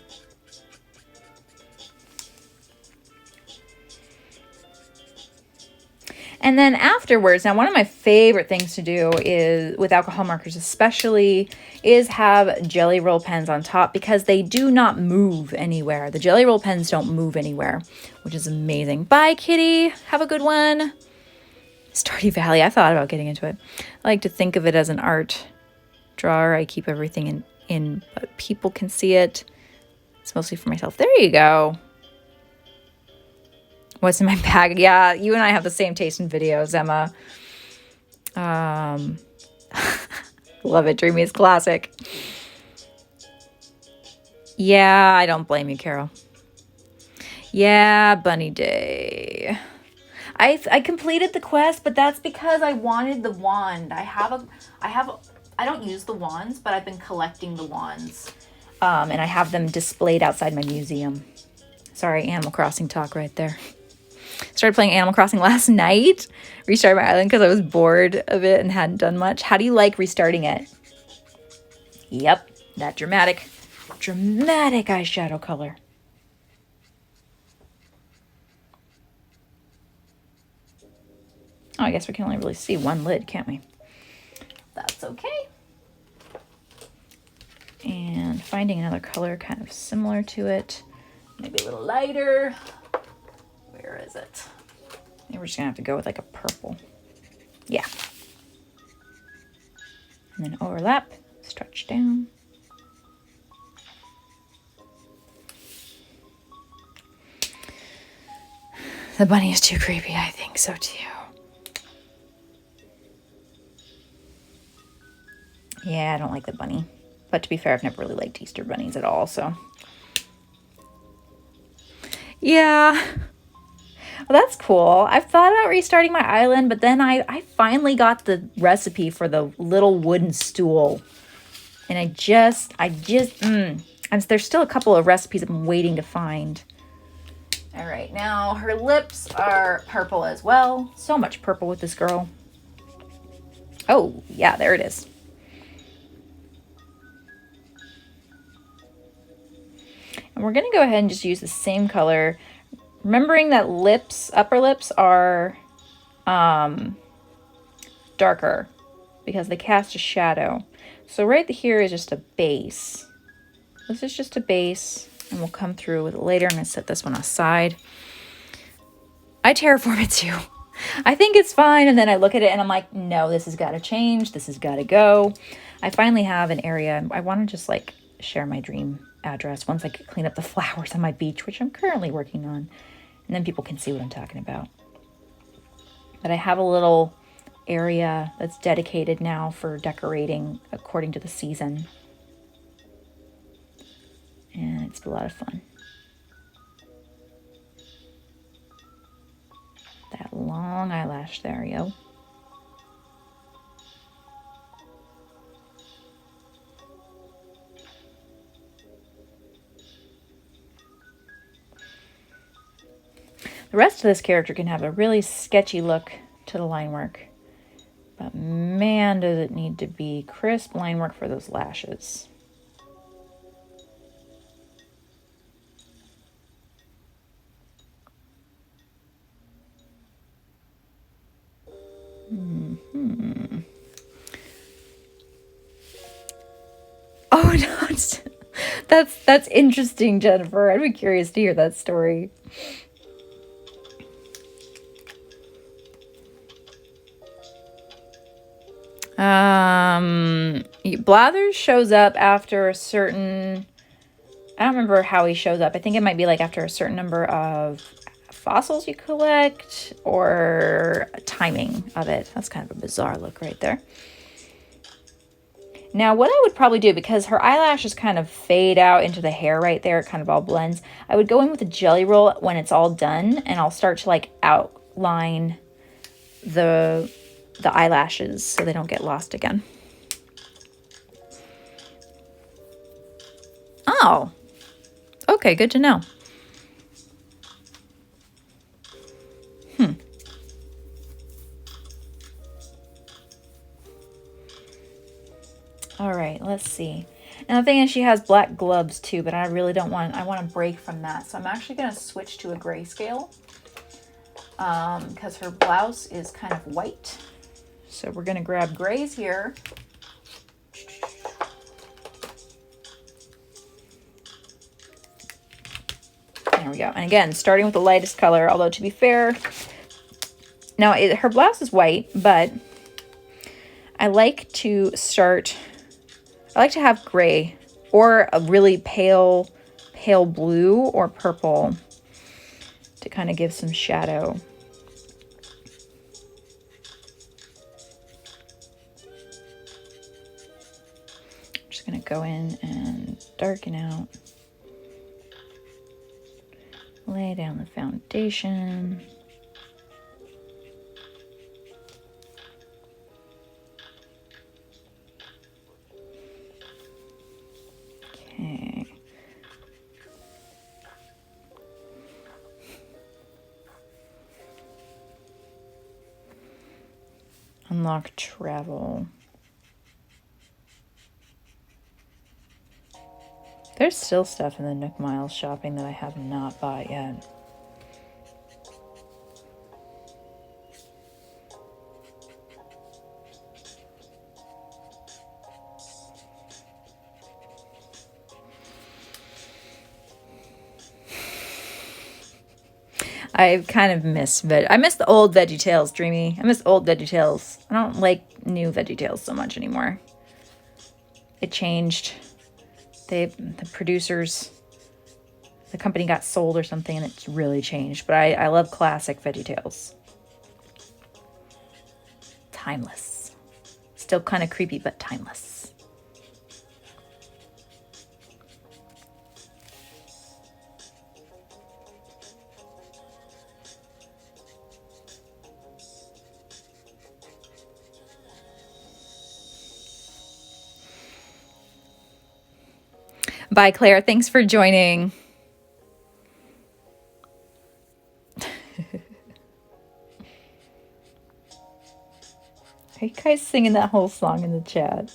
Speaker 1: And then afterwards, now one of my favorite things to do is, with alcohol markers especially, is have jelly roll pens on top because they do not move anywhere. The jelly roll pens don't move anywhere, which is amazing. Bye, kitty. Have a good one. Stardew Valley. I thought about getting into it. I like to think of it as an art drawer. I keep everything in but people can see it. It's mostly for myself. There you go. What's in my bag? Yeah, you and I have the same taste in videos, Emma. Love it. Dreamy is classic. Yeah, I don't blame you, Carol. Yeah, Bunny Day. I completed the quest, but that's because I wanted the wand. I don't use the wands, but I've been collecting the wands. And I have them displayed outside my museum. Sorry, Animal Crossing talk right there. Started playing Animal Crossing last night. Restarted my island because I was bored of it and hadn't done much. How do you like restarting it? Yep, that dramatic eyeshadow color. Oh, I guess we can only really see one lid, can't we? That's okay. And finding another color kind of similar to it. Maybe a little lighter. Where is it? Maybe we're just gonna have to go with like a purple. Yeah. And then overlap, stretch down. The bunny is too creepy, I think so too. Yeah, I don't like the bunny. But to be fair, I've never really liked Easter bunnies at all, so. Yeah. Well, that's cool. I've thought about restarting my island, but then I finally got the recipe for the little wooden stool. And there's still a couple of recipes I'm waiting to find. All right, now her lips are purple as well. So much purple with this girl. Oh, yeah, there it is. And we're going to go ahead and just use the same color. Remembering that upper lips are darker because they cast a shadow. So right here is just a base. This is just a base, and we'll come through with it later. I'm going to set this one aside. I terraform it too. I think it's fine, and then I look at it and I'm like, no, this has got to change. This has got to go. I finally have an area. I want to just like share my dream address once I clean up the flowers on my beach, which I'm currently working on, and then people can see what I'm talking about. But I have a little area that's dedicated now for decorating according to the season, and it's a lot of fun. That long eyelash there, yo. The rest of this character can have a really sketchy look to the line work, but man, does it need to be crisp line work for those lashes. Oh no, that's interesting, Jennifer. I'd be curious to hear that story. Blathers shows up after a certain, I don't remember how he shows up. I think it might be like after a certain number of fossils you collect or timing of it. That's kind of a bizarre look right there. Now, what I would probably do, because her eyelashes kind of fade out into the hair right there, it kind of all blends, I would go in with a jelly roll when it's all done, and I'll start to like outline the eyelashes so they don't get lost again. Oh, okay, good to know. All right, let's see. And the thing is, she has black gloves too, but I really don't want, I want to break from that. So I'm actually going to switch to a grayscale because her blouse is kind of white. So we're going to grab grays here. There we go. And again, starting with the lightest color, although to be fair, now her blouse is white, but I like to have gray or a really pale blue or purple to kind of give some shadow. I'm just going to go in and darken out. Lay down the foundation. Okay. Unlock travel. There's still stuff in the Nook Miles shopping that I have not bought yet. I kind of miss I miss the old VeggieTales, Dreamy. I miss old VeggieTales. I don't like new VeggieTales so much anymore. It changed. The producers, the company got sold or something, and it's really changed. But I love classic VeggieTales. Timeless. Still kind of creepy, but timeless. Bye, Claire. Thanks for joining. Are you guys singing that whole song in the chat?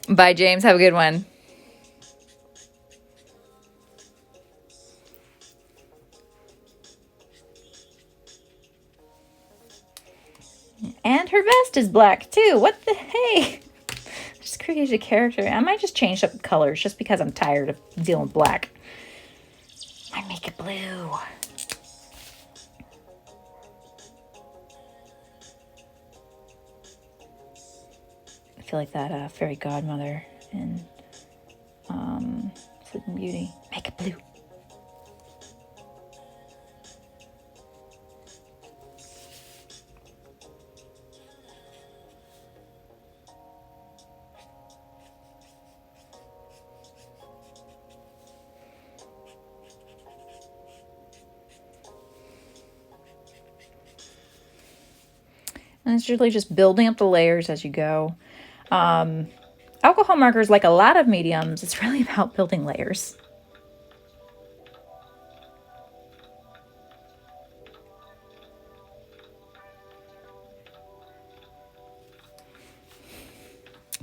Speaker 1: Bye, James. Have a good one. And her vest is black too. What the hey? I just created a character. I might just change up the colors just because I'm tired of dealing with black. I make it blue. I feel like that fairy godmother in Sleeping Beauty. Make it blue. And it's really just building up the layers as you go. Alcohol markers, like a lot of mediums, it's really about building layers.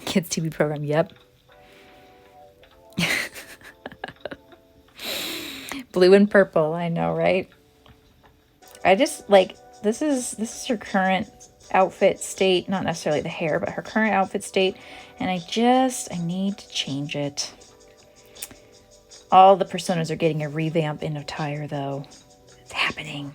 Speaker 1: Kids TV program, yep. Blue and purple, I know, right? I just like this is her current outfit state, not necessarily the hair, but her current outfit state, and I need to change it. All the personas are getting a revamp in attire though. It's happening.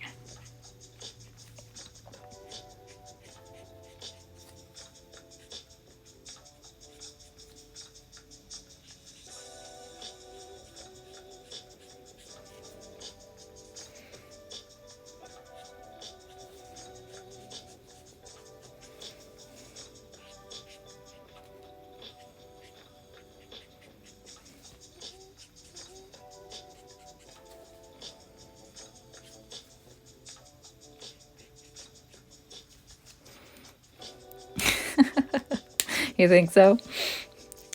Speaker 1: You think so?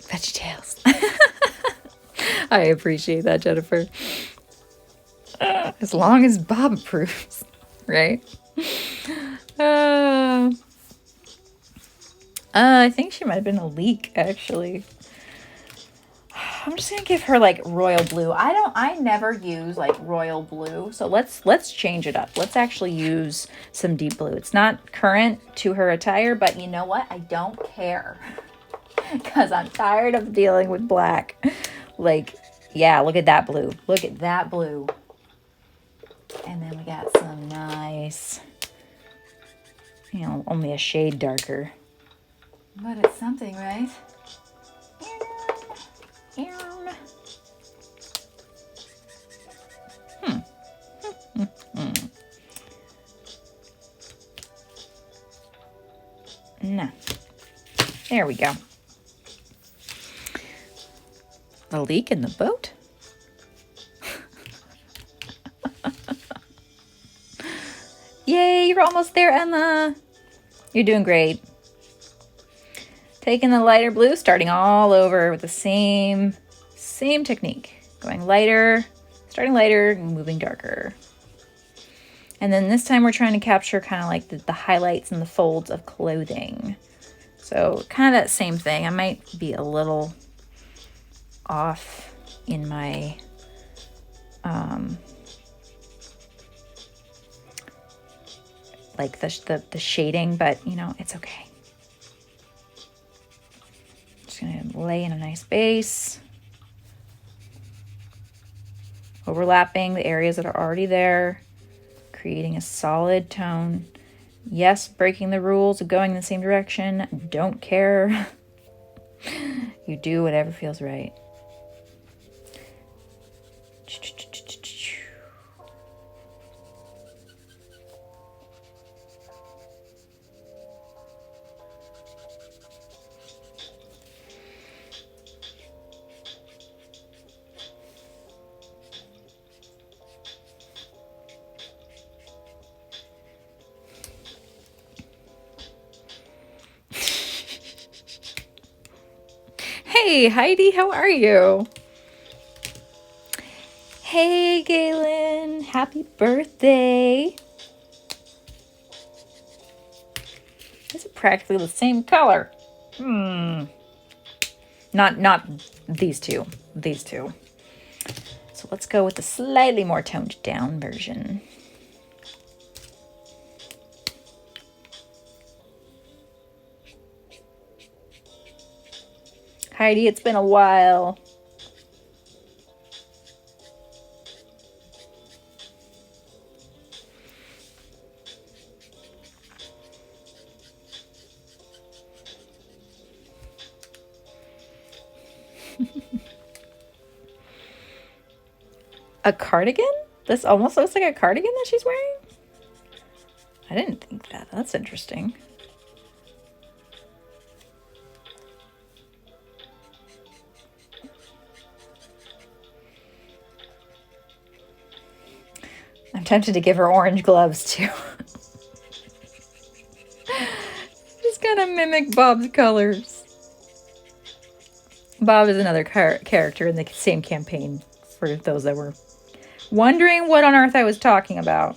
Speaker 1: VeggieTales. I appreciate that, Jennifer. As long as Bob approves, right? I think she might have been a leak, actually. I'm just gonna give her like royal blue. I never use like royal blue, so let's change it up. Let's actually use some deep blue. It's not current to her attire, but you know what? I don't care because I'm tired of dealing with black. Like, yeah, look at that blue. Look at that blue. And then we got some nice, you know, only a shade darker, but it's something, right? No. There we go. A leak in the boat? Yay, you're almost there, Emma. You're doing great. Taking the lighter blue, starting all over with the same Same technique, going lighter, starting lighter, moving darker. And then this time we're trying to capture kind of like the highlights and the folds of clothing. So kind of that same thing. I might be a little off in my like the shading, but you know, it's okay. Just gonna lay in a nice base, overlapping the areas that are already there, creating a solid tone. Yes, breaking the rules of going in the same direction. Don't care. You do whatever feels right. Hey, Heidi, how are you? Hey, Galen, happy birthday. These are practically the same color. Not these two. These two. So let's go with the slightly more toned down version. Heidi, it's been a while. A cardigan? This almost looks like a cardigan that she's wearing? I didn't think that. That's interesting. I'm tempted to give her orange gloves too. Just gonna mimic Bob's colors. Bob is another character in the same campaign, for those that were wondering what on earth I was talking about.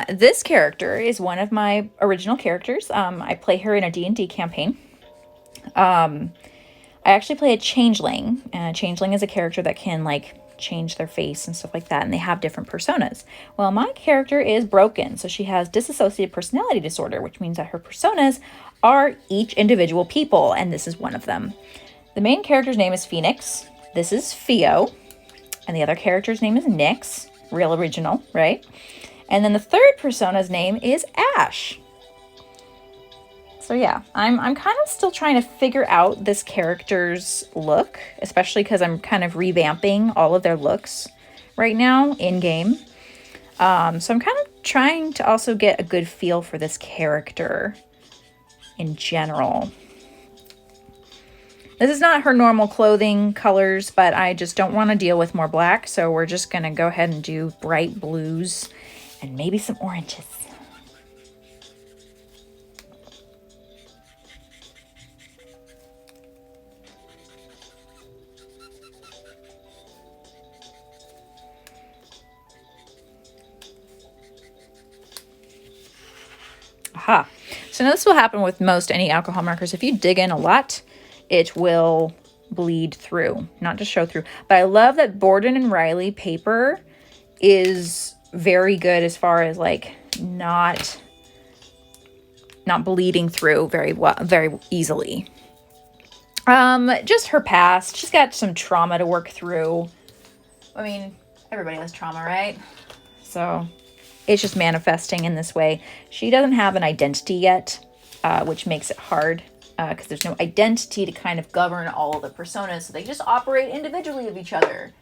Speaker 1: This character is one of my original characters. I play her in a D&D campaign. I actually play a changeling, and a changeling is a character that can like change their face and stuff like that, and they have different personas. Well, my character is broken, so she has dissociative personality disorder, which means that her personas are each individual people, and this is one of them. The main character's name is Phoenix. This is Theo, and the other character's name is Nyx. Real original, right? And then the third persona's name is Ash. So yeah, I'm kind of still trying to figure out this character's look, especially because I'm kind of revamping all of their looks right now in game. So I'm kind of trying to also get a good feel for this character in general. This is not her normal clothing colors, but I just don't want to deal with more black, so we're just going to go ahead and do bright blues and maybe some oranges. Aha. So now this will happen with most any alcohol markers. If you dig in a lot, it will bleed through, not just show through. But I love that Borden and Riley paper is very good as far as like not bleeding through very easily. Just her past. She's got some trauma to work through. I mean, everybody has trauma, right? So it's just manifesting in this way. She doesn't have an identity yet, which makes it hard because there's no identity to kind of govern all of the personas. So they just operate individually of each other.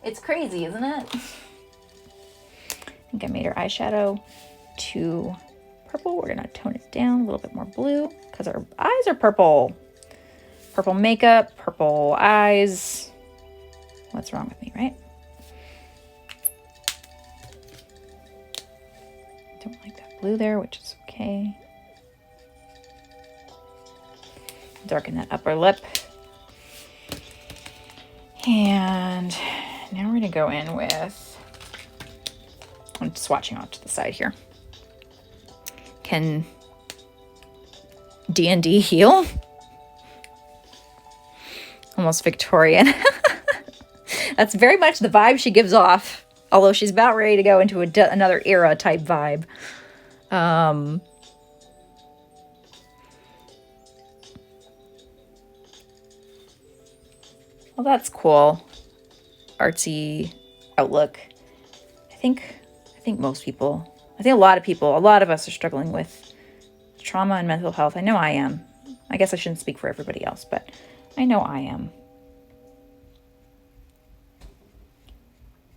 Speaker 1: It's crazy, isn't it? I think I made her eyeshadow too purple. We're gonna tone it down a little bit more blue because our eyes are purple. Purple makeup, purple eyes. What's wrong with me, right? Don't like that blue there, which is okay. Darken that upper lip. And now we're gonna go in with, I'm swatching off to the side here. Can D&D heal? Almost Victorian. That's very much the vibe she gives off. Although she's about ready to go into another era type vibe. Well, that's cool. Artsy outlook. I think most people, I think a lot of us are struggling with trauma and mental health. I know I am. I guess I shouldn't speak for everybody else, but I know I am.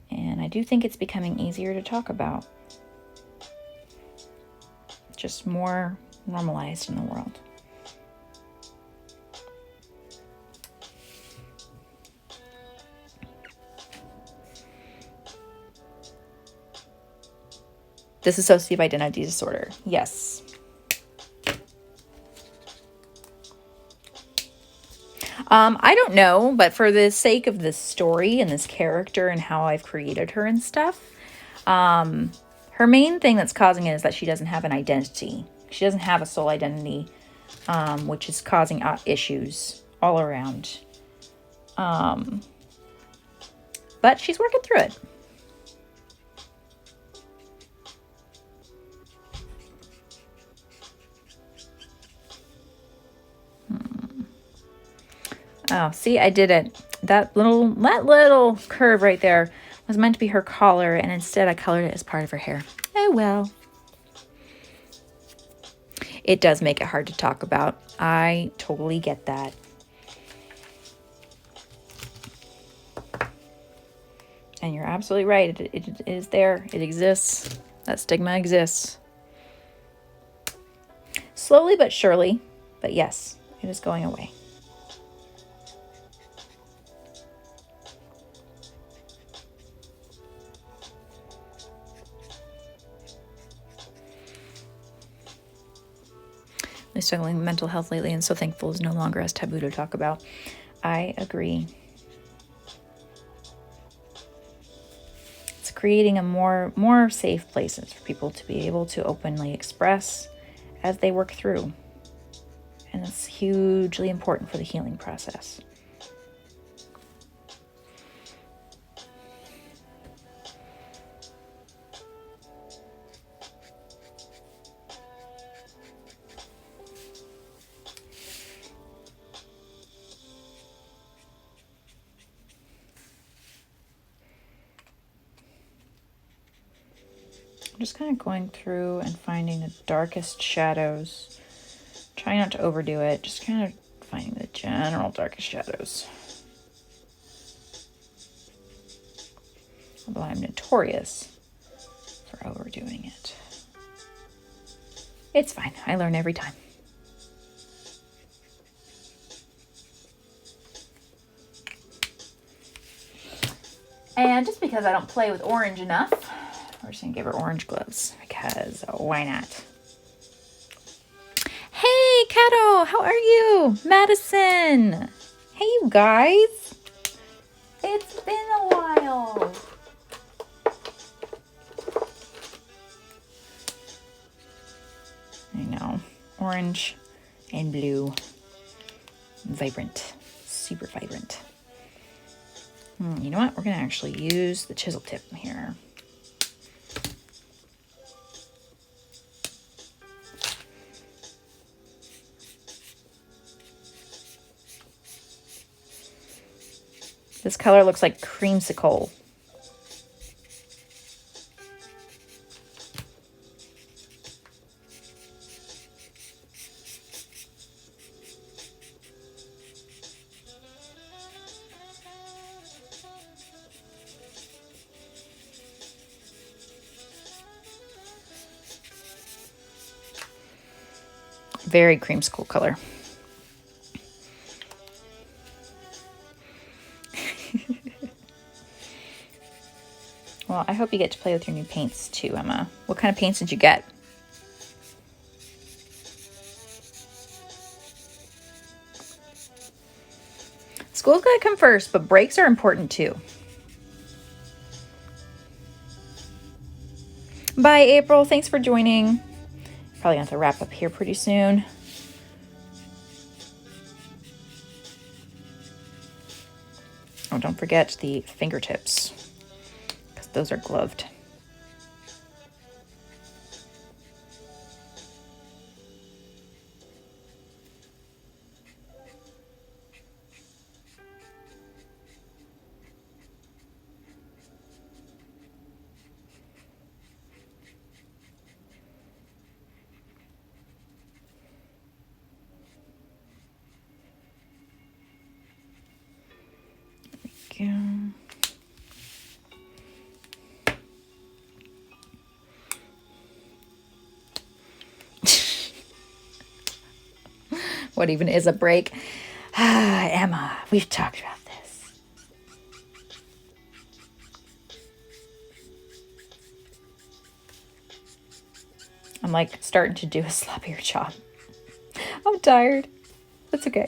Speaker 1: And I do think it's becoming easier to talk about. Just more normalized in the world. Dissociative identity disorder. Yes. I don't know, but for the sake of this story and this character and how I've created her and stuff, her main thing that's causing it is that she doesn't have an identity. She doesn't have a soul identity, which is causing issues all around. But she's working through it. Oh, see, I did it. That little curve right there was meant to be her collar, and instead I colored it as part of her hair. Oh well. It does make it hard to talk about. I totally get that. And you're absolutely right. It is there. It exists. That stigma exists. Slowly but surely. But yes, it is going away. I'm struggling with mental health lately, and so thankful is no longer as taboo to talk about. I agree. It's creating a more safe places for people to be able to openly express as they work through. And it's hugely important for the healing process. I'm just kind of going through and finding the darkest shadows. Try not to overdo it. Just kind of finding the general darkest shadows. Although I'm notorious for overdoing it. It's fine. I learn every time. And just because I don't play with orange enough, we're just going to give her orange gloves because why not? Hey, Kato, how are you? Madison. Hey, you guys. It's been a while. I know. Orange and blue. Vibrant. Super vibrant. You know what? We're going to actually use the chisel tip here. This color looks like creamsicle. Very creamsicle color. Well, I hope you get to play with your new paints too, Emma. What kind of paints did you get? School's gotta come first, but breaks are important too. Bye, April. Thanks for joining. Probably gonna have to wrap up here pretty soon. Oh, don't forget the fingertips, because those are gloved. There we go. What even is a break? Emma, we've talked about this. I'm like starting to do a sloppier job. I'm tired. That's okay.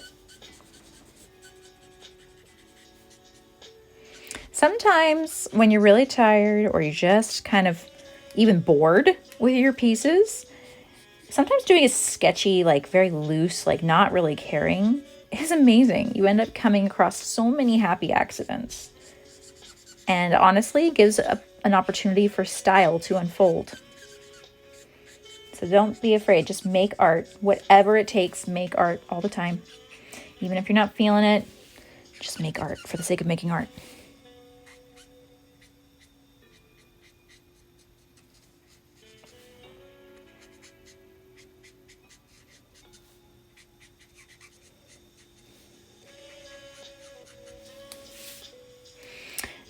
Speaker 1: Sometimes when you're really tired or you're just kind of even bored with your pieces, sometimes doing a sketchy, like very loose, like not really caring is amazing. You end up coming across so many happy accidents. And honestly, gives an opportunity for style to unfold. So don't be afraid. Just make art. Whatever it takes, make art all the time. Even if you're not feeling it, just make art for the sake of making art.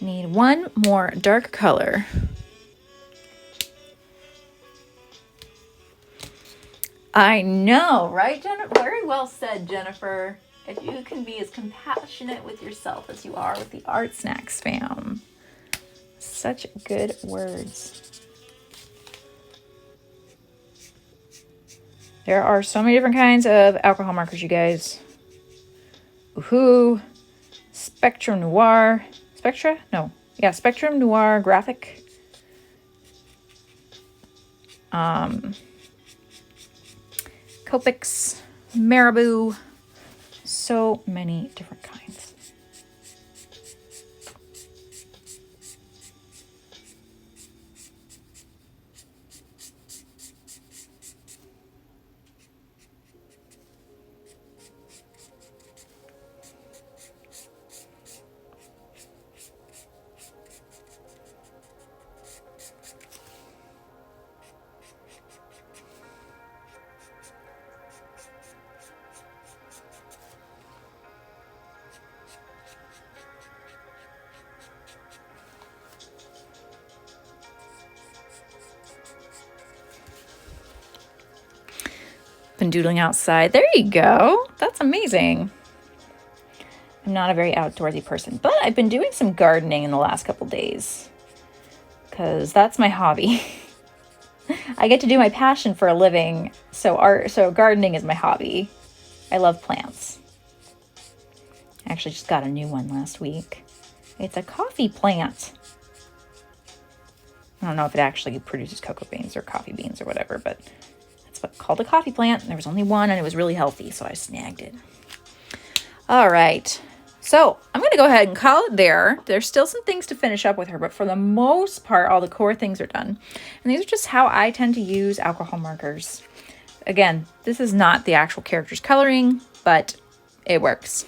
Speaker 1: Need one more dark color. I know, right, Jennifer? Very well said, Jennifer. If you can be as compassionate with yourself as you are with the Art Snacks fam. Such good words. There are so many different kinds of alcohol markers, you guys. Woohoo! Spectrum Noir. Spectra? No. Yeah, Spectrum Noir Graphic. Copics, Marabou. So many different kinds. Been doodling outside. There you go. That's amazing. I'm not a very outdoorsy person, but I've been doing some gardening in the last couple days because that's my hobby. I get to do my passion for a living, so gardening is my hobby. I love plants. I actually just got a new one last week. It's a coffee plant. I don't know if it actually produces cocoa beans or coffee beans or whatever, but it's called a coffee plant. There was only one and it was really healthy, so I snagged it. All right. So I'm going to go ahead and call it there. There's still some things to finish up with her, but for the most part, all the core things are done. And these are just how I tend to use alcohol markers. Again, this is not the actual character's coloring, but it works.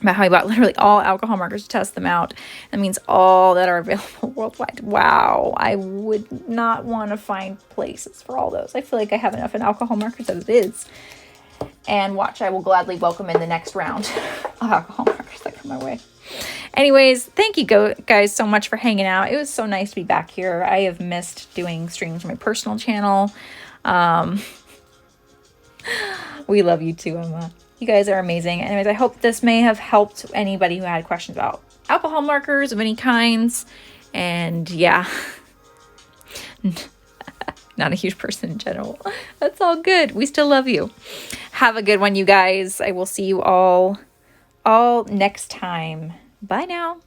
Speaker 1: About how I bought literally all alcohol markers to test them out. That means all that are available worldwide. Wow, I would not want to find places for all those. I feel like I have enough in alcohol markers as it is. And watch, I will gladly welcome in the next round of alcohol markers that come my way. Anyways, thank you guys so much for hanging out. It was so nice to be back here. I have missed doing streams on my personal channel. We love you too, Emma. You guys are amazing. Anyways, I hope this may have helped anybody who had questions about alcohol markers of any kinds. And yeah, not a huge person in general. That's all good. We still love you. Have a good one, you guys. I will see you all next time. Bye now.